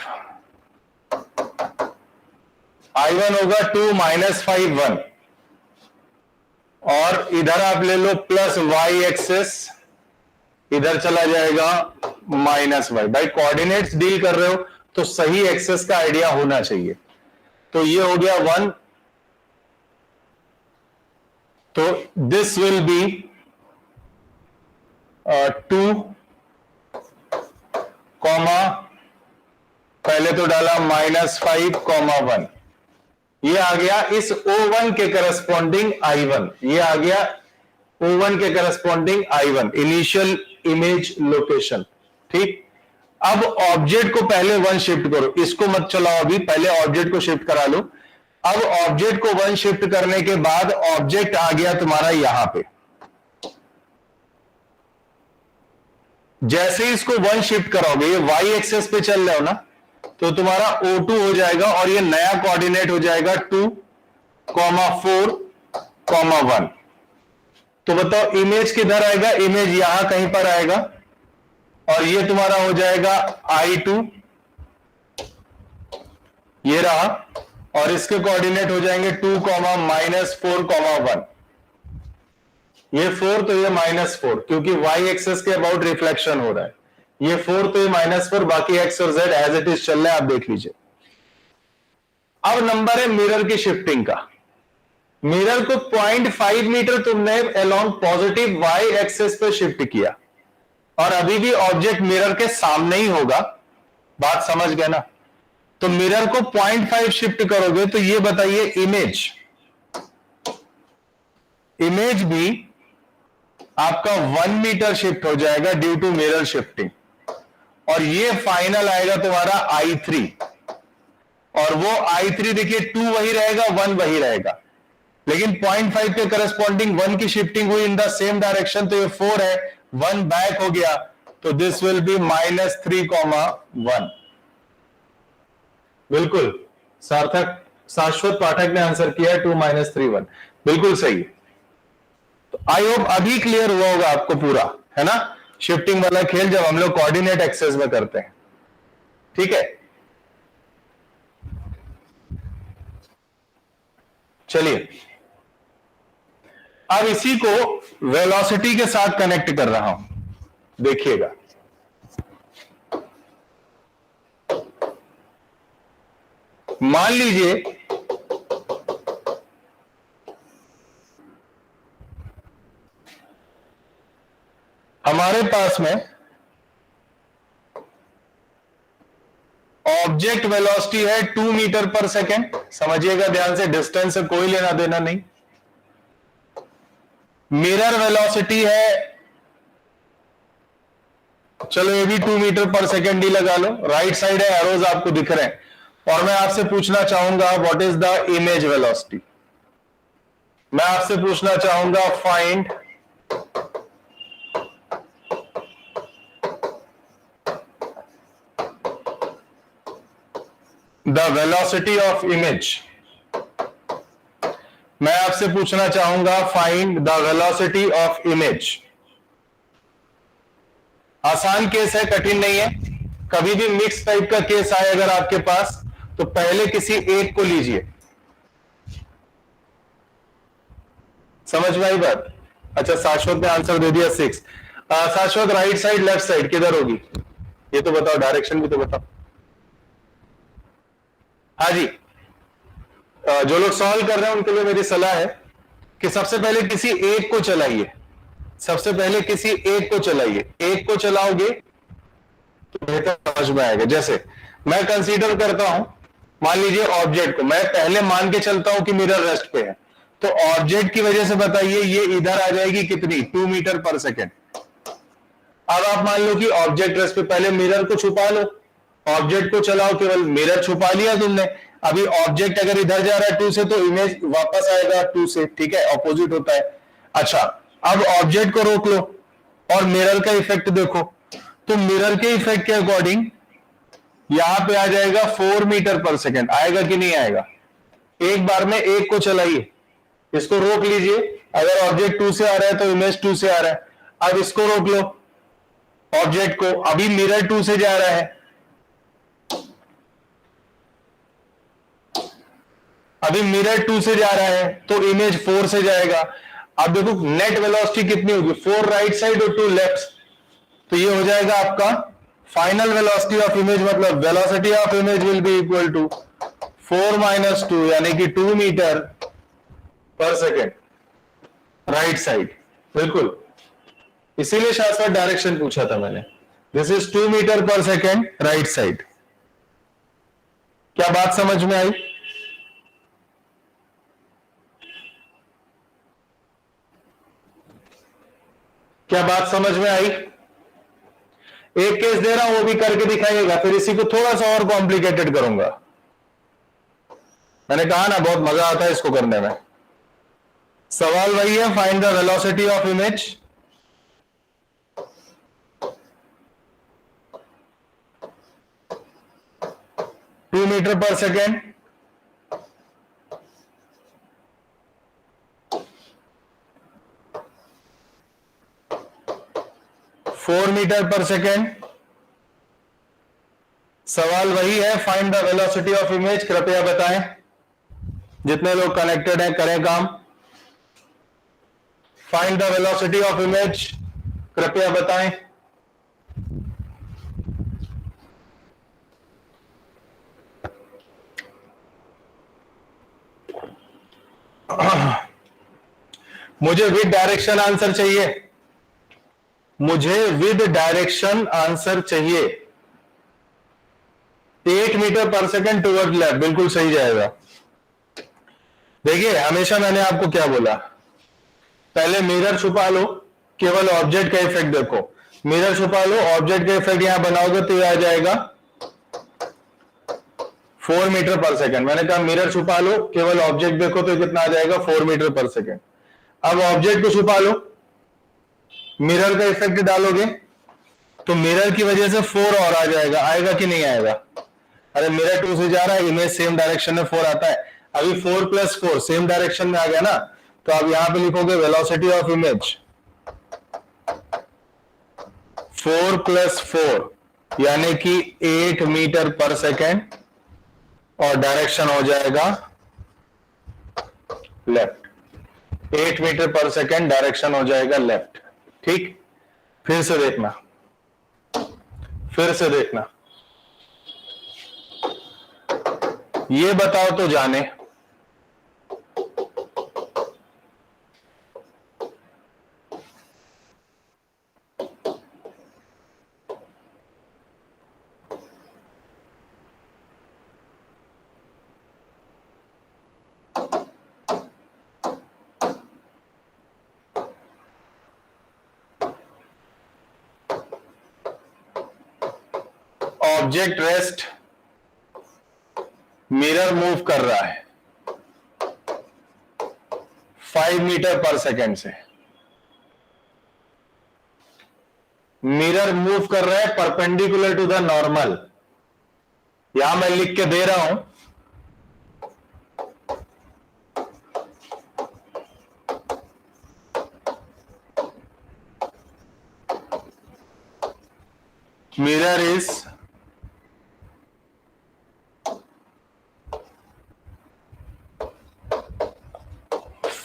I1 होगा 2 - 5 1, और इधर आप ले लो प्लस y एक्सेस, इधर चला जाएगा -y। भाई कोऑर्डिनेट्स डील कर रहे हो तो सही एक्सेस का आइडिया होना चाहिए। तो ये हो गया 1, तो दिस विल बी 2 कॉमा, पहले तो डाला -5 1, ये आ गया इस O1 के करस्पॉन्डिंग I1, ये आ गया O1 के corresponding I1, initial image location. ठीक, अब ऑब्जेक्ट को पहले 1 शिफ्ट करो, इसको मत चलाओ अभी, पहले ऑब्जेक्ट को शिफ्ट करा लो। अब ऑब्जेक्ट को 1 शिफ्ट करने के बाद ऑब्जेक्ट आ गया तुम्हारा यहां पे। जैसे ही इसको 1 शिफ्ट करोगे, ये y एक्सेस पे चल रहे हो ना, तो तुम्हारा O2 हो जाएगा और ये नया कोऑर्डिनेट हो जाएगा 2, 4, 1। तो बताओ इमेज किधर आएगा, इमेज यहां कहीं पर आएगा, और ये तुम्हारा हो जाएगा I2, ये रहा, और इसके कोऑर्डिनेट हो जाएंगे 2, -4, 1। ये 4 तो ये -4, क्योंकि y एक्सेस के अबाउट रिफ्लेक्शन हो रहा है। ये 4 तो ये -4, बाकी x और z एज इट इज चल रहा है, आप देख लीजिए। अब नंबर है मिरर की शिफ्टिंग का। मिरर को 0.5 मीटर तुमने अलोंग पॉजिटिव y एक्सेस पे शिफ्ट किया, और अभी भी ऑब्जेक्ट मिरर के सामने ही होगा, बात समझ गए ना। तो मिरर को 0.5 शिफ्ट करोगे तो ये बताइए इमेज भी आपका 1 मीटर शिफ्ट हो जाएगा ड्यू टू मिरर शिफ्टिंग, और ये फाइनल आएगा तुम्हारा I3, और वो I3 देखिए 2 वही रहेगा, 1 वही रहेगा, लेकिन 0.5 के करस्पॉन्डिंग 1 की शिफ्टिंग हुई इन द सेम डायरेक्शन, तो ये 4 है, 1 बैक हो गया, तो दिस विल बी -3, 1। बिल्कुल सार्थक, शाश्वत पाठक ने आंसर किया 2 - 3 1, बिल्कुल सही। तो आई होप अभी क्लियर हुआ होगा आपको पूरा, है ना, शिफ्टिंग वाला खेल जब हम लोग कोऑर्डिनेट एक्सेस में करते हैं। ठीक है, चलिए अब इसी को वेलोसिटी के साथ कनेक्ट कर रहा हूं, देखिएगा। मान लीजिए हमारे पास में ऑब्जेक्ट वेलोसिटी है 2 मीटर पर सेकेंड, समझिएगा ध्यान से, डिस्टेंस से कोई लेना देना नहीं। मिरर वेलोसिटी है, चलो ये भी 2 मीटर पर सेकेंड ही लगा लो, राइट साइड है, एरोज आपको दिख रहे हैं, और मैं आपसे पूछना चाहूंगा what is the image velocity. मैं आपसे पूछना चाहूंगा find the velocity of image. मैं आपसे पूछना चाहूंगा find the velocity of image. आसान केस है, कठिन नहीं है। कभी भी मिक्स टाइप का केस आए अगर आपके पास, तो पहले किसी एक को लीजिए। समझ में आई बात? अच्छा, शाश्वत ने आंसर दे दिया 6। शाश्वत राइट साइड लेफ्ट साइड किधर होगी ये तो बताओ, डायरेक्शन भी तो बताओ। हाँ जी, जो लोग सॉल्व कर रहे हैं उनके लिए मेरी सलाह है कि सबसे पहले किसी एक को चलाइए, सबसे पहले किसी एक को चलाइए। एक को चलाओगे तो बेहतर समझ में आएगा। जैसे मैं कंसीडर करता हूं, मान लीजिए ऑब्जेक्ट को मैं पहले मान के चलता हूं कि मिरर रेस्ट पे है, तो ऑब्जेक्ट की वजह से बताइए ये इधर आ जाएगी कितनी, 2 मीटर पर सेकेंड। अब आप मान लो कि ऑब्जेक्ट रेस्ट पे, पहले मिरर को छुपा लो, ऑब्जेक्ट को चलाओ, केवल मिरर छुपा लिया तुमने। अभी ऑब्जेक्ट अगर इधर जा रहा है 2 से, तो इमेज वापस आएगा 2 से, ठीक है, ऑपोजिट होता है। अच्छा, अब ऑब्जेक्ट को रोक लो और मिरर का इफेक्ट देखो, तो मिरर के इफेक्ट के अकॉर्डिंग यहां पे आ जाएगा 4 मीटर पर सेकेंड, आएगा कि नहीं आएगा? एक बार में एक को चलाइए, इसको रोक लीजिए। अगर ऑब्जेक्ट 2 से आ रहा है तो इमेज 2 से आ रहा है। अब इसको रोक लो, ऑब्जेक्ट को, अभी मिरर 2 से जा रहा है, अभी मिरर 2 से जा रहा है तो इमेज 4 से जाएगा। अब देखो नेट वेलोसिटी कितनी होगी, 4 राइट साइड और 2 लेफ्ट, तो ये हो जाएगा आपका फाइनल वेलोसिटी ऑफ इमेज, मतलब velocity of image will be equal to 4 - 2 यानी कि 2 metre per second right side. बिल्कुल, इसीलिए शास्त्र डायरेक्शन पूछा था मैंने। This is 2 metre per second right side. क्या बात समझ में आई? क्या बात समझ में आई? एक केस दे रहा हूं, वो भी करके दिखाइएगा, फिर इसी को थोड़ा सा और कॉम्प्लिकेटेड करूंगा। मैंने कहा ना बहुत मजा आता है इसको करने में। सवाल वही है, find the velocity of image. Two metre per second, four metre per second. सवाल वही है, find the velocity of image. कृपया बताएं, जितने लोग कनेक्टेड हैं करें काम। Find the velocity of image, कृपया बताएं। मुझे विद डायरेक्शन आंसर चाहिए, मुझे विद डायरेक्शन आंसर चाहिए। 8 metre per second toward left, बिल्कुल सही जाएगा। देखिए हमेशा मैंने आपको क्या बोला, पहले मिरर छुपा लो, केवल ऑब्जेक्ट का इफेक्ट देखो। मिरर छुपा लो, ऑब्जेक्ट का इफेक्ट यहां बनाओगे तो ये आ जाएगा 4 मीटर पर सेकेंड। मैंने कहा मिरर छुपा लो, केवल ऑब्जेक्ट देखो तो कितना आ जाएगा 4 मीटर पर सेकेंड। अब ऑब्जेक्ट को छुपा लो, मिरर का इफेक्ट डालोगे तो मिरर की वजह से 4 और आ जाएगा। आएगा कि नहीं आएगा? अरे मिरर 2 से जा रहा है, इमेज सेम डायरेक्शन में 4 आता है। अभी 4 + 4 सेम डायरेक्शन में आ गया ना, तो अब यहां पे लिखोगे वेलोसिटी ऑफ इमेज 4 + 4 यानी कि 8 मीटर पर सेकेंड, और डायरेक्शन हो जाएगा left. 8 metre per second direction हो जाएगा लेफ्ट। ठीक, फिर से देखना, फिर से देखना, ये बताओ तो जाने, ऑब्जेक्ट रेस्ट, मिरर मूव कर रहा है 5 मीटर पर सेकेंड से। मिरर मूव कर रहा है परपेंडिकुलर टू द नॉर्मल। यहां मैं लिख के दे रहा हूं, mirror is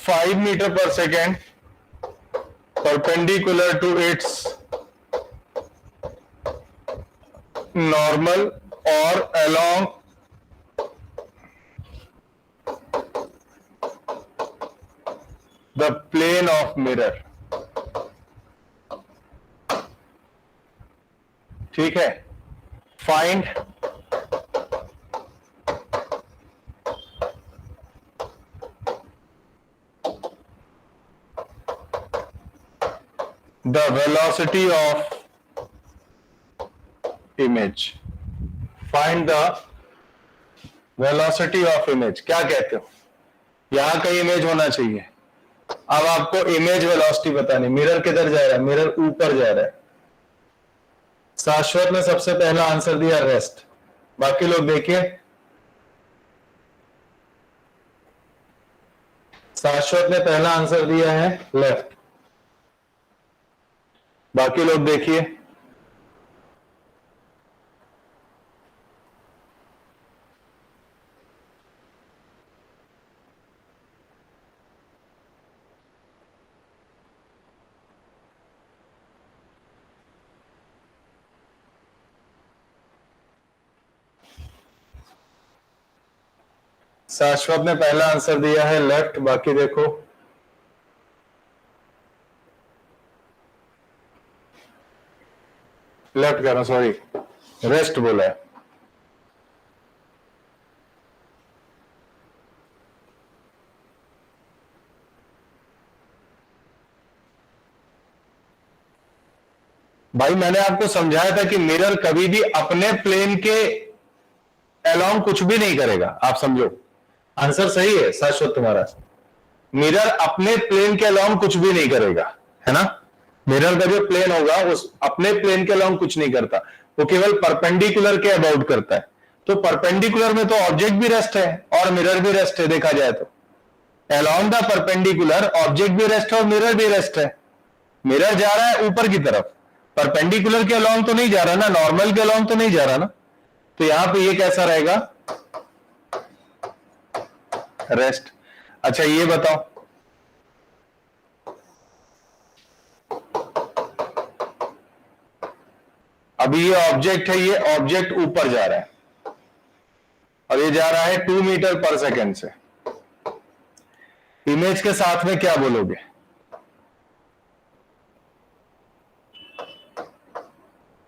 5 metre per second perpendicular to its normal or along the plane of mirror। ठीक है, find the velocity of image। find the velocity of image। क्या कहते हो, यहां का इमेज होना चाहिए। अब आपको इमेज वेलोसिटी बतानी। मिरर किधर जा रहा है? मिरर ऊपर जा रहा है। शाश्वत ने सबसे पहला आंसर दिया रेस्ट। बाकी लोग देखिए, शाश्वत ने पहला आंसर दिया है लेफ्ट, बाकी लोग देखिए। शाश्वत ने पहला आंसर दिया है लेफ्ट, बाकी देखो। लेफ्ट कह रहा हूं, सॉरी, रेस्ट बोला है। भाई मैंने आपको समझाया था कि मिरर कभी भी अपने प्लेन के अलोंग कुछ भी नहीं करेगा। आप समझो, आंसर सही है शाश्वत तुम्हारा। मिरर अपने प्लेन के अलोंग कुछ भी नहीं करेगा, है ना। मिरर का जो प्लेन होगा उस अपने प्लेन के अलोंग कुछ नहीं करता, वो केवल परपेंडिकुलर के अबाउट करता है। तो परपेंडिकुलर में तो ऑब्जेक्ट भी रेस्ट है और मिरर भी रेस्ट है, देखा जाए तो अलोंग द परपेंडिकुलर ऑब्जेक्ट भी रेस्ट है और मिरर भी रेस्ट है। मिरर जा रहा है ऊपर की तरफ, परपेंडिकुलर के अलोंग तो नहीं जा रहा ना, नॉर्मल के अलोंग तो नहीं जा रहा ना। तो यहां पे ये कैसा रहेगा, रेस्ट। अच्छा ये बताओ, अभी ये ऑब्जेक्ट है, ये ऑब्जेक्ट ऊपर जा रहा है और ये जा रहा है 2 मीटर पर सेकेंड से। इमेज के साथ में क्या बोलोगे,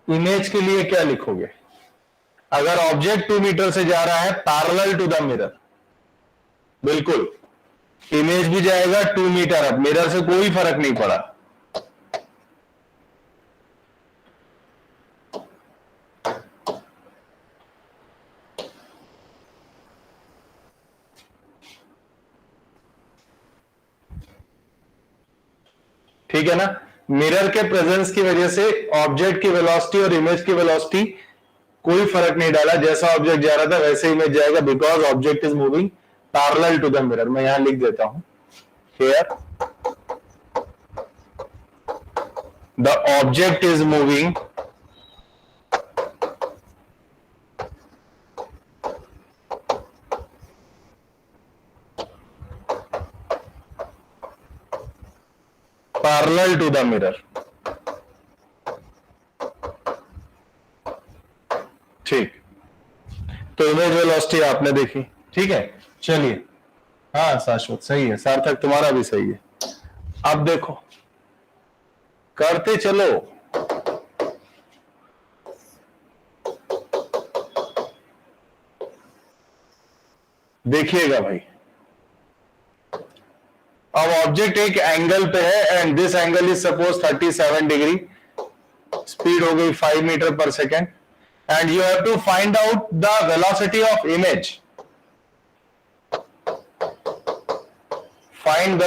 इमेज के लिए क्या लिखोगे। अगर ऑब्जेक्ट 2 मीटर से जा रहा है पैरेलल टू द मिरर, बिल्कुल इमेज भी जाएगा 2 मीटर अब, मिरर से कोई फर्क नहीं पड़ा। ठीक है ना, मिरर के प्रेजेंस की वजह से ऑब्जेक्ट की वेलोसिटी और इमेज की वेलोसिटी कोई फर्क नहीं डाला, जैसा ऑब्जेक्ट जा रहा था वैसे इमेज जाएगा, because object is moving parallel to the mirror. मैं यहां लिख देता हूं, here the object is moving parallel to the mirror. ठीक, तो इमेज वेलोसिटी आपने देखी, ठीक है। चलिए, हाँ शाश्वत सही है, सार्थक तुम्हारा भी सही है। अब देखो, करते चलो। देखिएगा भाई, अब ऑब्जेक्ट एक एंगल पे है and this angle is suppose 37 degree, speed हो गई 5 metre per second, and you have to find out the velocity of image. Find the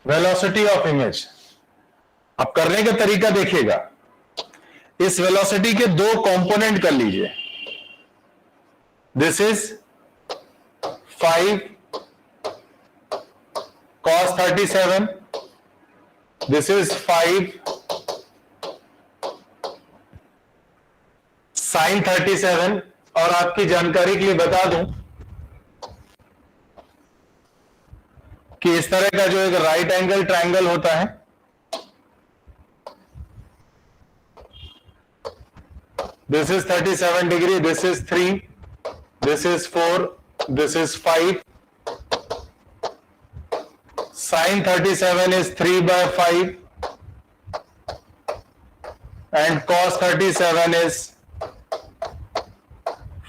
velocity of image. अब करने का तरीका देखिएगा, इस वेलोसिटी के दो कंपोनेंट कर लीजिए। This is 5 cos 37, this is 5 sin 37। और आपकी जानकारी के लिए बता दूं कि इस तरह का जो एक राइट एंगल ट्रायंगल होता है, this is 37 degree, this is 3, this is 4, this is 5, sin 37 is 3 by 5 and cos 37 is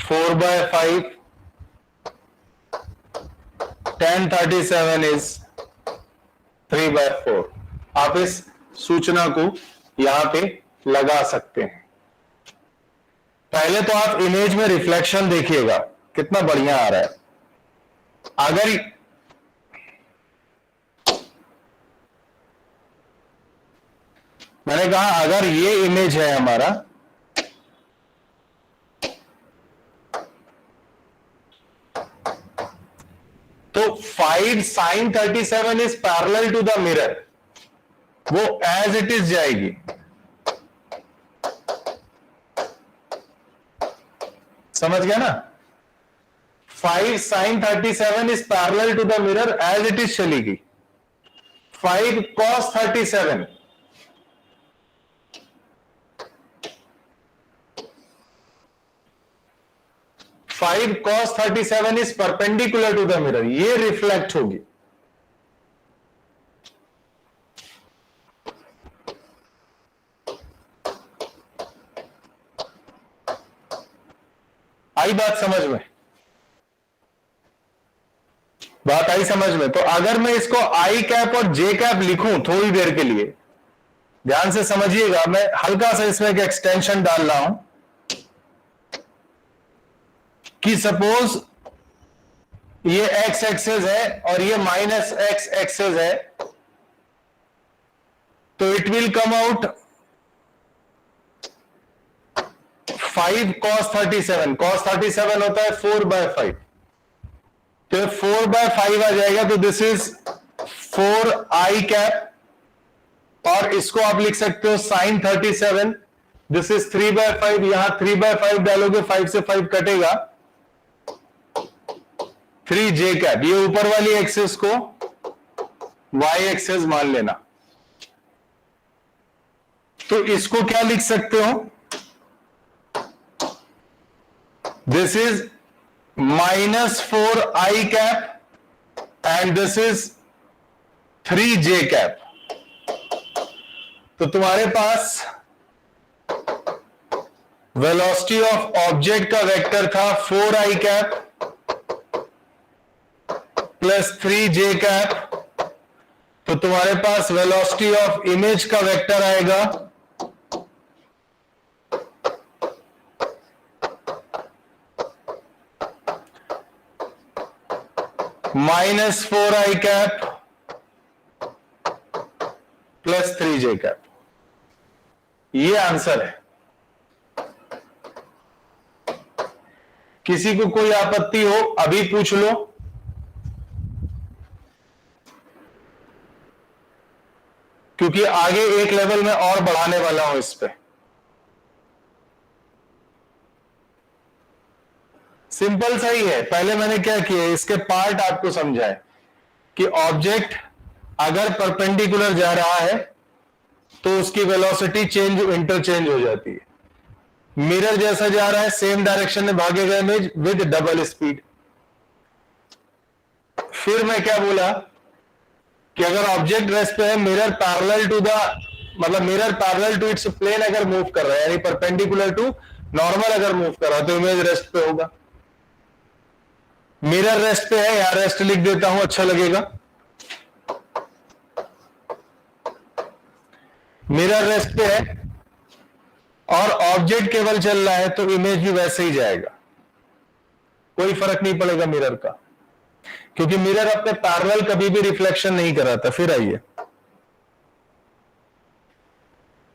4 by 5, tan 37 is 3 by 4। आप इस सूचना को यहां पे लगा सकते हैं। पहले तो आप इमेज में रिफ्लेक्शन देखिएगा कितना बढ़िया आ रहा है। अगर मैंने कहा अगर ये इमेज है हमारा, तो 5 sin 37 is parallel to the mirror, वो एज इट इज जाएगी। समझ गया ना? 5 sin 37 is parallel to the mirror, as it is चलेगी। 5 cos 37 5 cos 37 is perpendicular to the mirror, ये रिफ्लेक्ट होगी। आई बात समझ में? बात आई समझ में? तो अगर मैं इसको आई कैप और जे कैप लिखूं थोड़ी देर के लिए, ध्यान से समझिएगा, मैं हल्का सा इसमें एक एक्सटेंशन डाल रहा हूं कि सपोज ये एक्स एक्सेस है और ये माइनस एक्स एक्सेस है, तो it will come out 5 cos 37। cos 37 होता है 4/5, तो 4/5 आ जाएगा, तो दिस इज 4i कैप, और इसको आप लिख सकते हो sin 37, दिस इज 3/5, यहां 3/5 डालोगे, 5 से 5 कटेगा, 3j कैप। ये ऊपर वाली एक्सेस को y एक्सेस मान लेना। तो इसको क्या लिख सकते हो? This is -4i cap and this is 3j cap. तो तुम्हारे पास वेलोसिटी ऑफ ऑब्जेक्ट का वेक्टर था 4i cap plus 3j cap, तो तुम्हारे पास वेलोसिटी ऑफ इमेज का वेक्टर आएगा -4i cap plus 3j cap. ये आंसर है। किसी को कोई आपत्ति हो अभी पूछ लो। क्योंकि आगे एक लेवल में और बढ़ाने वाला हूं इस पे। सिंपल सा ही है। पहले मैंने क्या किया, इसके पार्ट आपको समझाए कि ऑब्जेक्ट अगर परपेंडिकुलर जा रहा है तो उसकी वेलोसिटी चेंज इंटरचेंज हो जाती है। मिरर जैसा जा रहा है सेम डायरेक्शन में भागेगा इमेज विद डबल स्पीड। फिर मैं क्या बोला कि अगर ऑब्जेक्ट रेस्ट पे है, मिरर पैरेलल टू द, मतलब mirror parallel to its plane अगर मूव कर रहा है, यानी परपेंडिकुलर टू नॉर्मल अगर मूव कर रहा है, तो इमेज रेस्ट पे होगा। मिरर रेस्ट पे है, यहां रेस्ट लिख देता हूं, अच्छा लगेगा। मिरर रेस्ट पे है और ऑब्जेक्ट केवल चल रहा है, तो इमेज भी वैसे ही जाएगा, कोई फर्क नहीं पड़ेगा मिरर का, क्योंकि मिरर अपने पैरेलल कभी भी रिफ्लेक्शन नहीं कराता। फिर आइए,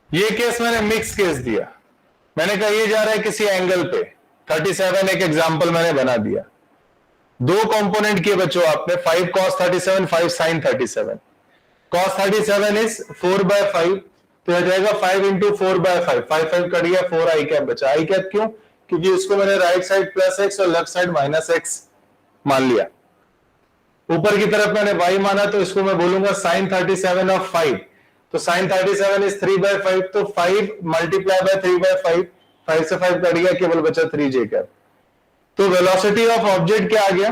ये केस मैंने मिक्स केस दिया। मैंने कहा ये जा रहा है किसी एंगल पे, 37 एक एग्जांपल मैंने बना दिया। दो कंपोनेंट किए बच्चों आपने, 5 cos 37, 5 sin 37। cos 37 इज 4/5, तो यह जाएगा 5 इंटू 4/5, 5 कट गया, 4i कैप बचा। i कैप क्यों? क्योंकि इसको मैंने राइट साइड प्लस एक्स और लेफ्ट साइड माइनस एक्स मान लिया। ऊपर की तरफ मैंने y माना, तो इसको मैं बोलूंगा sin 37 ऑफ 5, तो sin 37 इज 3/5, तो 5 मल्टीप्लाई बाय 3/5, 5 से 5 कट गया, केवल बचा 3j कैप। तो वेलोसिटी ऑफ ऑब्जेक्ट क्या आ गया?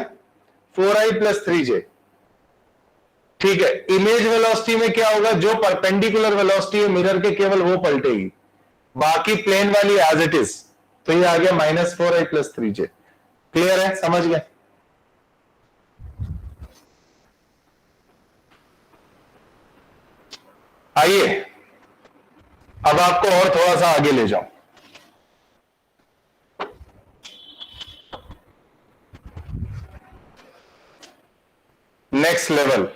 4i plus 3j। ठीक है, इमेज वेलोसिटी में क्या होगा? जो परपेंडिकुलर वेलोसिटी है मिरर के, केवल वो पलटेगी, बाकी प्लेन वाली एज इट इज। तो ये आ गया -4i प्लस 3j। क्लियर है? समझ गए? आइए अब आपको और थोड़ा सा आगे ले जाऊं। Next level.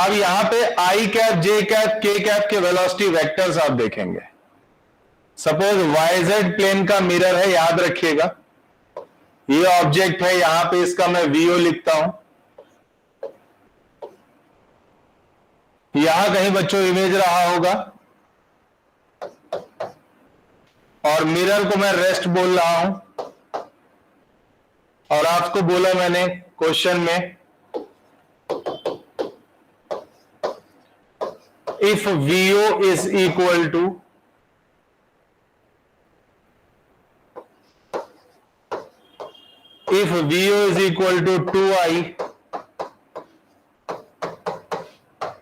अब यहां पे आई कैप, जे कैप, के कैप के वेलोसिटी वेक्टर्स आप देखेंगे। सपोज वाईजेड प्लेन का मिरर है, याद रखिएगा ये ऑब्जेक्ट है, यहां पे इसका मैं वीओ लिखता हूं। यहां कहीं बच्चों इमेज रहा होगा और मिरर को मैं रेस्ट बोल रहा हूं। और आपको बोला मैंने क्वेश्चन में, if VO is equal to VO is equal to 2I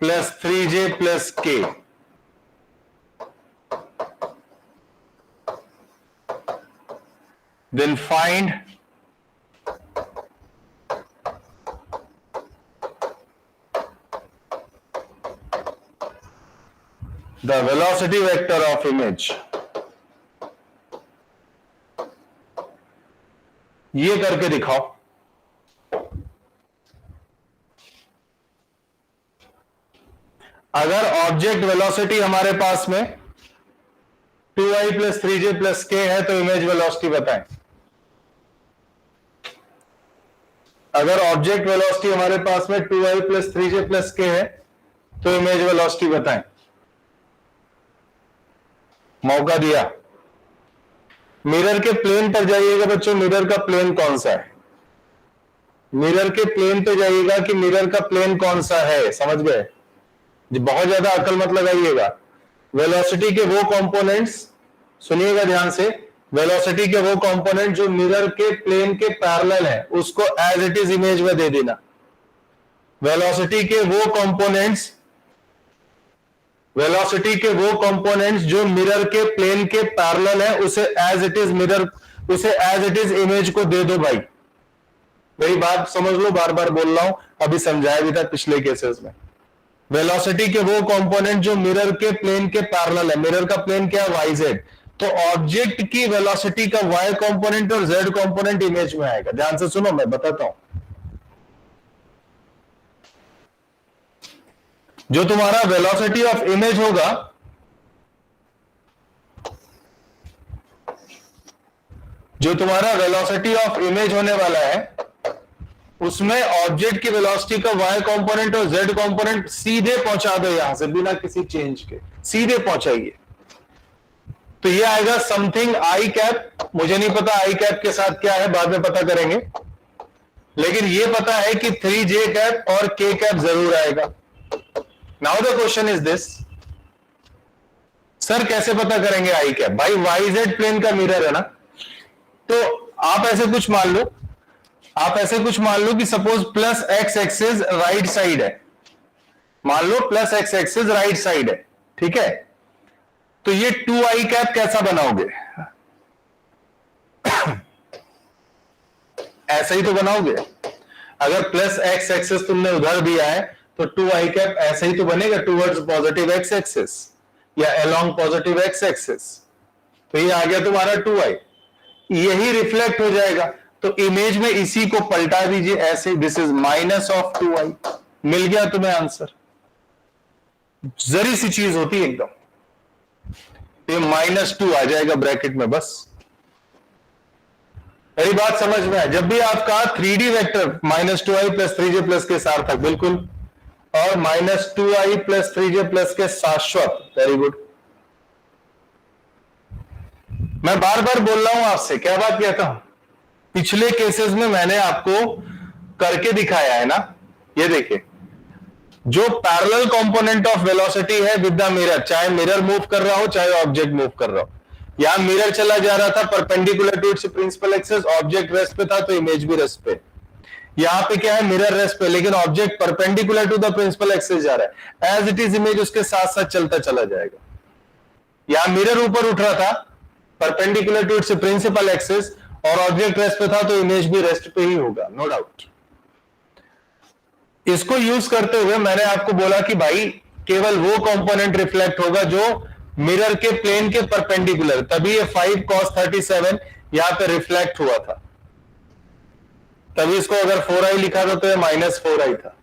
plus 3J plus K, then find the velocity vector of image। ये करके दिखाओ। अगर ऑब्जेक्ट वेलोसिटी हमारे पास में 2I plus 3J plus K है तो इमेज वेलोसिटी बताएं। अगर ऑब्जेक्ट वेलोसिटी हमारे पास में 2I plus 3J plus K है तो इमेज वेलोसिटी बताएं। मौका दिया। मिरर के प्लेन पर जाइएगा बच्चों, मिरर का प्लेन कौन सा है? मिरर के प्लेन पे जाइएगा कि मिरर का प्लेन कौन सा है, समझ गए? बहुत ज्यादा अकल मत लगाइएगा। वेलोसिटी के वो कंपोनेंट्स, सुनिएगा ध्यान से, वेलोसिटी के वो कंपोनेंट जो मिरर के प्लेन के पैरेलल है उसको एज इट इज इमेज में दे देना। वेलोसिटी के वो कंपोनेंट्स जो मिरर के प्लेन के पैरेलल है उसे एज इट इज इमेज को दे दो भाई। मेरी बात समझ लो, बार बार बोल रहा हूं, अभी समझाया भी था पिछले केसेस में। वेलोसिटी के वो कंपोनेंट जो मिरर के प्लेन के पैरेलल है, मिरर का प्लेन क्या है? वाई जेड, तो ऑब्जेक्ट की वेलोसिटी का वाई कंपोनेंट और जेड कंपोनेंट इमेज में आएगा। ध्यान से सुनो, मैं बताता हूं। जो तुम्हारा वेलोसिटी ऑफ इमेज होगा, जो तुम्हारा वेलोसिटी ऑफ इमेज होने वाला है उसमें ऑब्जेक्ट की वेलोसिटी का वाई कंपोनेंट और जेड कंपोनेंट सीधे पहुंचा दो, यहां से बिना किसी चेंज के सीधे पहुंचाइए। तो ये आएगा समथिंग आई कैप। मुझे नहीं पता आई कैप के साथ क्या है, बाद में पता करेंगे, लेकिन ये पता है कि 3J कैप और K कैप जरूर आएगा। Now the question is this, sir कैसे पता करेंगे आई कैप? भाई वाई जेड प्लेन का मिरर है ना, तो आप ऐसे कुछ मान लो कि suppose plus x axis right side है, मान लो plus x axis right side है, ठीक है? तो ये 2I कैप कैसा बनाओगे? ऐसा ही तो बनाओगे। अगर प्लस एक्स एक्सिस तुमने उधर दिया है तो 2I कैप ऐसा ही तो बनेगा, टूवर्ड्स पॉजिटिव एक्स एक्सिस या अलोंग पॉजिटिव एक्स एक्सिस। तो ये आ गया तुम्हारा 2I, यही रिफ्लेक्ट हो जाएगा। तो इमेज में इसी को पलटा दीजिए ऐसे, this is minus of 2I। मिल गया तुम्हें आंसर। जरी सी चीज होती है एकदम, ये -2 आ जाएगा ब्रैकेट में, बस। मेरी बात समझ में है? जब भी आपका 3D vector -2I plus 3J plus के सार्थक, बिल्कुल, और -2I प्लस 3J प्लस के शाश्वत, वेरी गुड। मैं बार बार बोल रहा हूं आपसे, क्या बात कहता हूं? पिछले केसेस में मैंने आपको करके दिखाया है ना, ये देखिए, जो पैरेलल कंपोनेंट ऑफ वेलोसिटी है विद द मिरर, चाहे मिरर मूव कर रहा हो चाहे ऑब्जेक्ट मूव कर रहा हो। यहां मिरर चला जा रहा था perpendicular to its principal axis, object rest पे था तो इमेज भी रेस्ट पे। यहां पे क्या है? मिरर रेस्ट पे, लेकिन object perpendicular to the principal axis जा रहा है, एज इट इज इमेज उसके साथ साथ चलता चला जाएगा। यहां मिरर ऊपर उठ रहा था perpendicular to its principal axis और ऑब्जेक्ट रेस्ट पे था तो इमेज भी रेस्ट पे ही होगा, नो डाउट। इसको यूज करते हुए मैंने आपको बोला कि भाई केवल वो कंपोनेंट रिफ्लेक्ट होगा जो मिरर के प्लेन के परपेंडिकुलर, तभी ये 5 cos 37 यहां पे रिफ्लेक्ट हुआ था। तभी इसको अगर 4I लिखा था तो ये -4I था।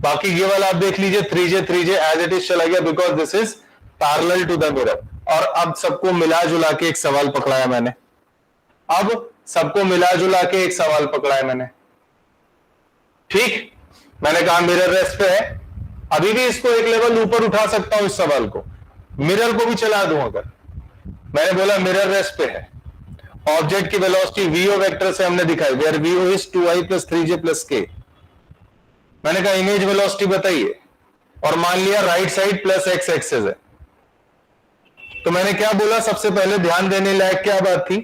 बाकी ये वाला आप देख लीजिए 3J एज इट इज चला गया because this is parallel to the mirror. और अब सबको मिला जुला के एक सवाल पकड़ाया मैंने, अब सबको मिला जुला के एक सवाल पकड़ाया मैंने। ठीक, मैंने कहा मिरर रेस्ट पे है, अभी भी इसको एक लेवल ऊपर उठा सकता हूं इस सवाल को, मिरर को भी चला दूं। अगर मैंने बोला मिरर रेस्ट पे है, ऑब्जेक्ट की वेलोसिटी वीओ वेक्टर से हमने दिखाई, where VO is 2i + 3j + k। मैंने कहा इमेज वेलोसिटी बताइए, और मान लिया right side plus x axis है। तो मैंने क्या बोला, सबसे पहले ध्यान देने लायक क्या बात थी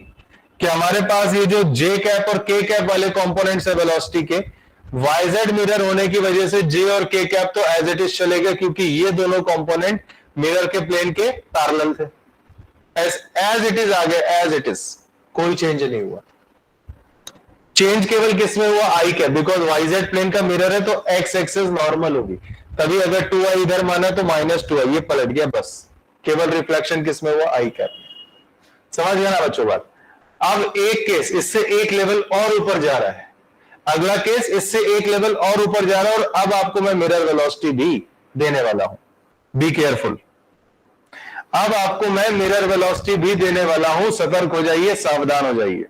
कि हमारे पास ये जो जे कैप और के कैप वाले कंपोनेंट्स है वेलोसिटी के, वाईजेड मिरर होने की वजह से जे और के कैप तो एज इट इज चलेगा, क्योंकि ये दोनों कंपोनेंट मिरर के प्लेन के पैरेलल थे। एज इट इज आ गया, एज इट इज, कोई चेंज नहीं हुआ। चेंज केवल किसमें हुआ, आई कैप, बिकॉज वाईजेड प्लेन का मिरर है तो एक्स एक्सेस नॉर्मल होगी, तभी अगर 2i इधर माना तो -2i, ये पलट गया, बस केवल रिफ्लेक्शन किसमें हुआ, आई कैप। समझ गया ना बच्चों बात। अब एक केस इससे एक लेवल और ऊपर जा रहा है, अगला केस इससे एक लेवल और ऊपर जा रहा है, और अब आपको मैं मिरर वेलोसिटी भी देने वाला हूं, बी केयरफुल। अब आपको मैं मिरर वेलोसिटी भी देने वाला हूं, सतर्क हो जाइए, सावधान हो जाइए।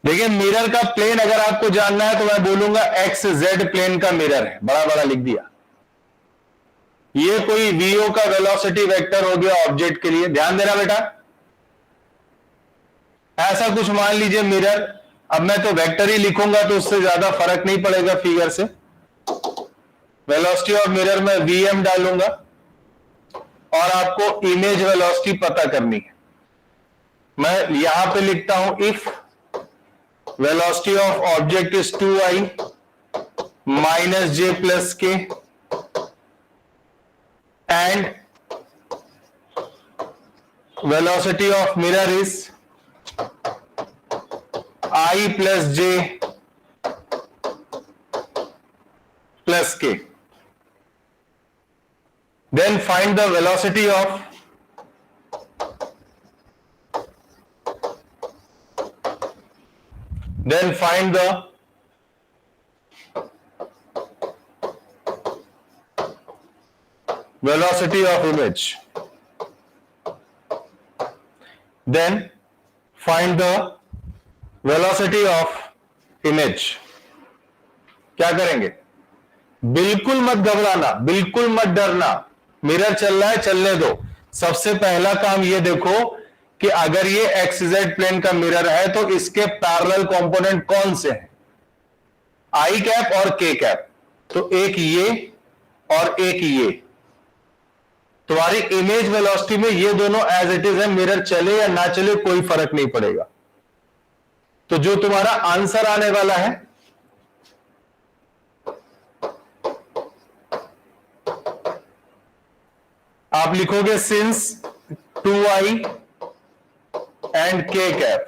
देखिए मिरर का प्लेन अगर आपको जानना है तो मैं बोलूंगा एक्स जेड प्लेन का मिरर है, बड़ा बड़ा लिख दिया। ये कोई वीओ का वेलोसिटी वेक्टर हो गया ऑब्जेक्ट के लिए, ध्यान देना बेटा। ऐसा कुछ मान लीजिए मिरर, अब मैं तो वेक्टर ही लिखूंगा तो उससे ज्यादा फर्क नहीं पड़ेगा फिगर से। वेलोसिटी ऑफ मिरर में वीएम डालूंगा, और आपको इमेज वेलोसिटी पता करनी है। मैं यहां पे लिखता हूं, if velocity of object is 2i minus j plus k and velocity of mirror is I plus j plus k, then find the velocity of find the velocity of image, then find the velocity of image। क्या करेंगे, बिल्कुल मत घबराना, बिल्कुल मत डरना, mirror चल रहा है चलने दो। सबसे पहला काम ये देखो कि अगर ये एक्स जेड प्लेन का मिरर है तो इसके पैरेलल कंपोनेंट कौन से हैं, आई कैप और के कैप। तो एक ये और एक ये, तुम्हारी इमेज वेलोसिटी में ये दोनों एज इट इज है, मिरर चले या ना चले कोई फर्क नहीं पड़ेगा। तो जो तुम्हारा आंसर आने वाला है, आप लिखोगे since 2i and k cap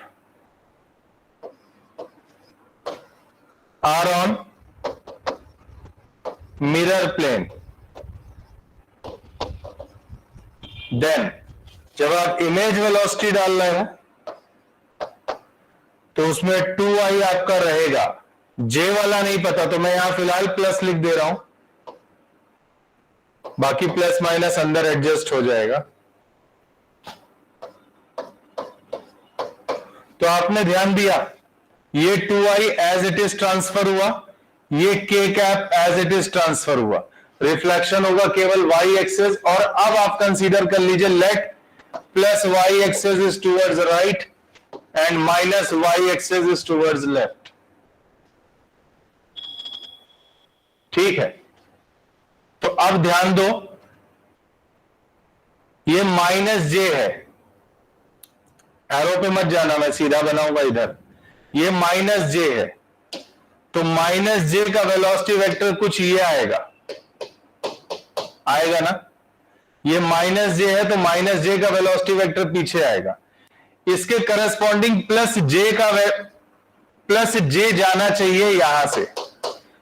are on mirror plane, then जब आप इमेज वेलोसिटी डाल रहे हो तो उसमें 2i आपका रहेगा, j वाला नहीं पता तो मैं यहां फिलहाल प्लस लिख दे रहा हूं, बाकी प्लस माइनस अंदर एडजस्ट हो जाएगा। तो आपने ध्यान दिया, ये 2i as it is transfer हुआ, ये k cap as it is transfer हुआ, रिफ्लेक्शन होगा केवल y एक्सेस। और अब आप कंसीडर कर लीजिए, let plus y axis is towards right and minus y axis is towards left. ठीक है, तो अब ध्यान दो, ये -j है, एरो पे मत जाना, मैं सीधा बनाऊंगा इधर, ये -j है, तो -j का वेलोसिटी वेक्टर कुछ ये आएगा ना, ये -j है तो -j का वेलोसिटी वेक्टर पीछे आएगा, इसके करस्पॉन्डिंग प्लस j जाना चाहिए यहां से।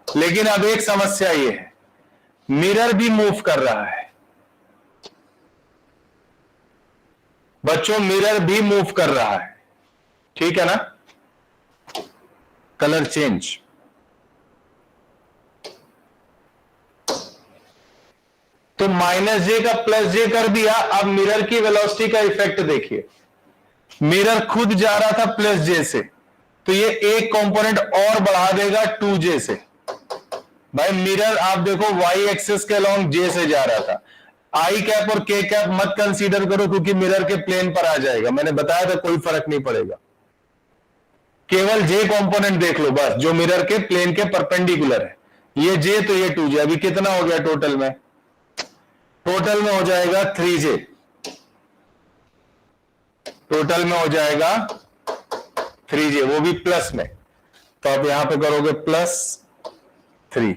लेकिन अब एक समस्या ये है, मिरर भी मूव कर रहा है बच्चों, मिरर भी मूव कर रहा है। ठीक है ना, कलर चेंज। तो माइनस जे का प्लस जे कर दिया। अब मिरर की वेलोसिटी का इफेक्ट देखिए, मिरर खुद जा रहा था प्लस जे से, तो ये एक कंपोनेंट और बढ़ा देगा 2j से। भाई मिरर आप देखो y एक्सिस के अलोंग j से जा रहा था। आई कैप और के कैप मत कंसीडर करो क्योंकि मिरर के प्लेन पर आ जाएगा, मैंने बताया था कोई फर्क नहीं पड़ेगा। केवल जे कंपोनेंट देख लो बस, जो मिरर के प्लेन के परपेंडिकुलर है। ये जे तो ये 2j। अभी कितना हो गया टोटल में? टोटल में हो जाएगा 3j। टोटल में हो जाएगा 3j, वो भी प्लस में। तो आप यहां पे करोगे +3।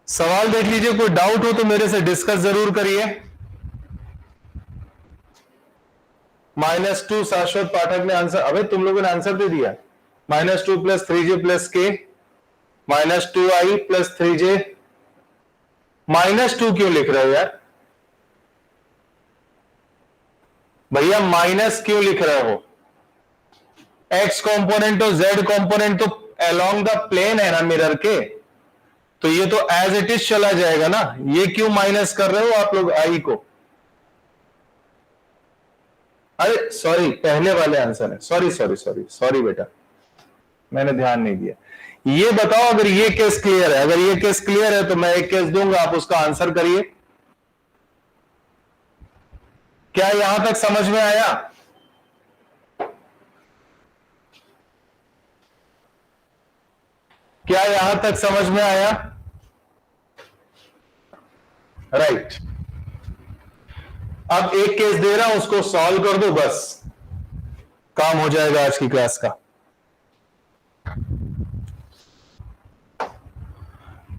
सवाल देख लीजिए, कोई डाउट हो तो मेरे से डिस्कस जरूर करिए। -2 शाश्वत पाठक ने आंसर, अबे तुम लोगों ने आंसर दे दिया। -2 + 3j + k -2i + 3j। -2 क्यों लिख रहे हो यार भैया? माइनस क्यों लिख रहे हो? x कंपोनेंट और z कंपोनेंट तो अलोंग द प्लेन है ना मिरर के, तो ये तो एज इट इज चला जाएगा ना। ये क्यों माइनस कर रहे हो आप लोग आई को? अरे सॉरी, पहले वाले आंसर है। सॉरी सॉरी सॉरी सॉरी बेटा, मैंने ध्यान नहीं दिया। ये बताओ, अगर ये केस क्लियर है, अगर ये केस क्लियर है तो मैं एक केस दूंगा, आप उसका आंसर करिए। क्या यहां तक समझ में आया? क्या यहां तक समझ में आया? राइट। अब एक केस दे रहा हूं, उसको सॉल्व कर दो, बस काम हो जाएगा आज की क्लास का।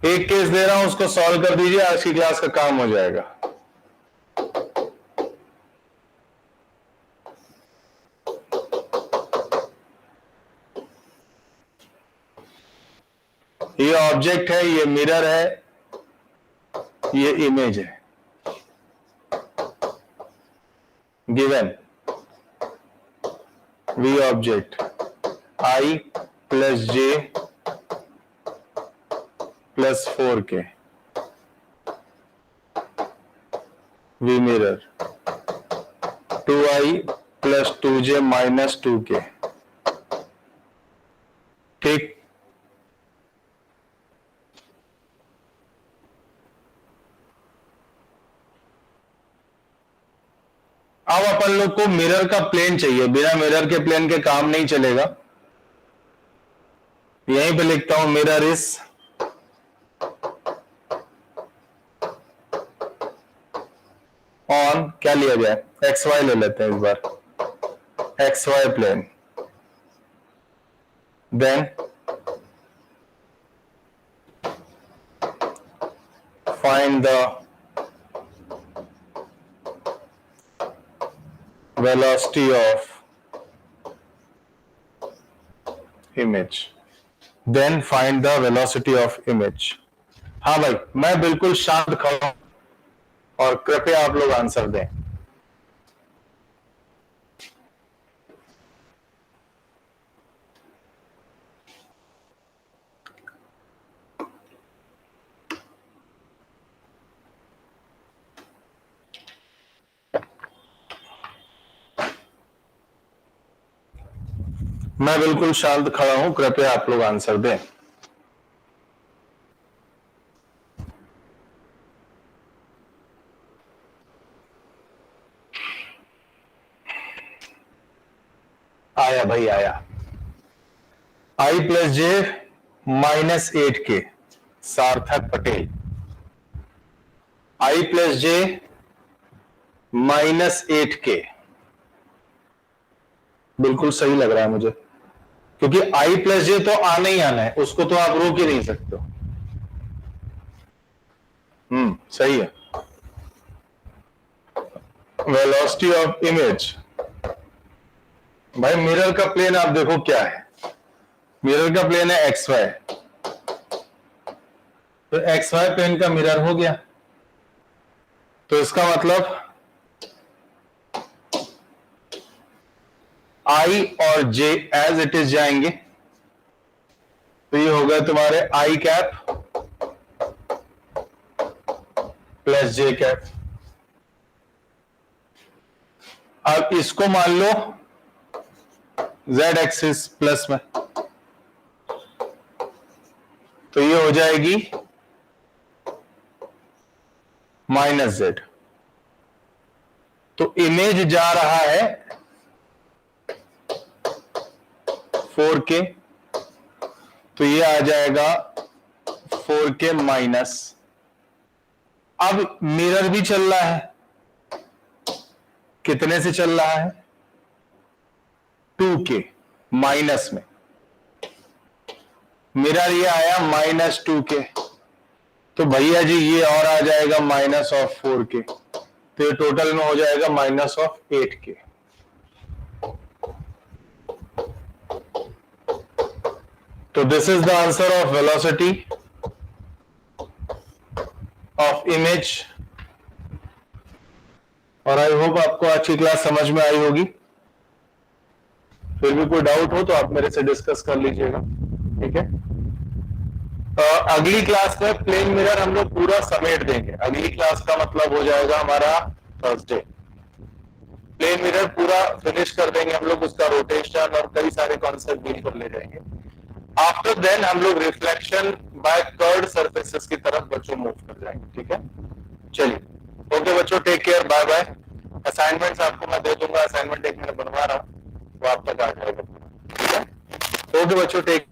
एक केस दे रहा हूं, उसको सॉल्व कर दीजिए, आज की क्लास का काम हो जाएगा। ये ऑब्जेक्ट है, ये मिरर है, ये इमेज है। Given V object I + j + 4k, V mirror 2i + 2j - 2k। ठीक। अब अपन लोग को मिरर का प्लेन चाहिए, बिना मिरर के प्लेन के काम नहीं चलेगा। यहीं पे लिखता हूं, मिरर इज ऑन, क्या लिया जाए, XY ले लेते हैं इस बार, XY plane. Then find the velocity of image, then find the velocity of image। हाँ भाई, मैं बिल्कुल शांत खड़ा हूं और कृपया आप लोग आंसर दें। मैं बिल्कुल शांत खड़ा हूं, कृपया आप लोग आंसर दें। आया भाई आया। I + j - 8k, सार्थक पटेल। I + j - 8k बिल्कुल सही लग रहा है मुझे, क्योंकि I + j तो आना ही आना है, उसको तो आप रोक ही नहीं सकते हो। सही है। वेलोसिटी ऑफ इमेज, भाई मिरर का प्लेन आप देखो क्या है, मिरर का प्लेन है XY, तो XY प्लेन का मिरर हो गया। तो इसका मतलब I और J एज इट इज जाएंगे, तो ये होगा तुम्हारे I cap plus J cap. अब इसको मान लो Z एक्सिस प्लस में, तो ये हो जाएगी माइनस Z। तो इमेज जा रहा है 4K, तो ये आ जाएगा 4K माइनस। अब मिरर भी चल रहा है, कितने से चल रहा है? 2K माइनस में। मिरर ये आया माइनस 2K, तो भैया जी ये और आ जाएगा माइनस ऑफ 4K, तो ये टोटल में हो जाएगा माइनस ऑफ 8K। तो this is the answer of velocity of image. और आई होप आपको आज की क्लास समझ में आई होगी। फिर भी कोई डाउट हो तो आप मेरे से डिस्कस कर लीजिएगा, ठीक है। अगली क्लास में प्लेन मिरर हम लोग पूरा समेट देंगे। अगली क्लास का मतलब हो जाएगा हमारा थर्सडे। प्लेन मिरर पूरा फिनिश कर देंगे हम लोग, उसका रोटेशन और कई सारे कॉन्सेप्ट डील कर ले जाएंगे। आफ्टर देन हम लोग रिफ्लेक्शन बाय कर्व्ड सरफेसेस की तरफ बच्चों मूव कर जाएंगे, ठीक है। चलिए ओके बच्चों, take care, bye bye. Assignments आपको मैं दे दूंगा, असाइनमेंट एक मैंने बनवा रहा हूँ, वो आप तक आ जाएगा, ठीक है। ओके बच्चों, टेक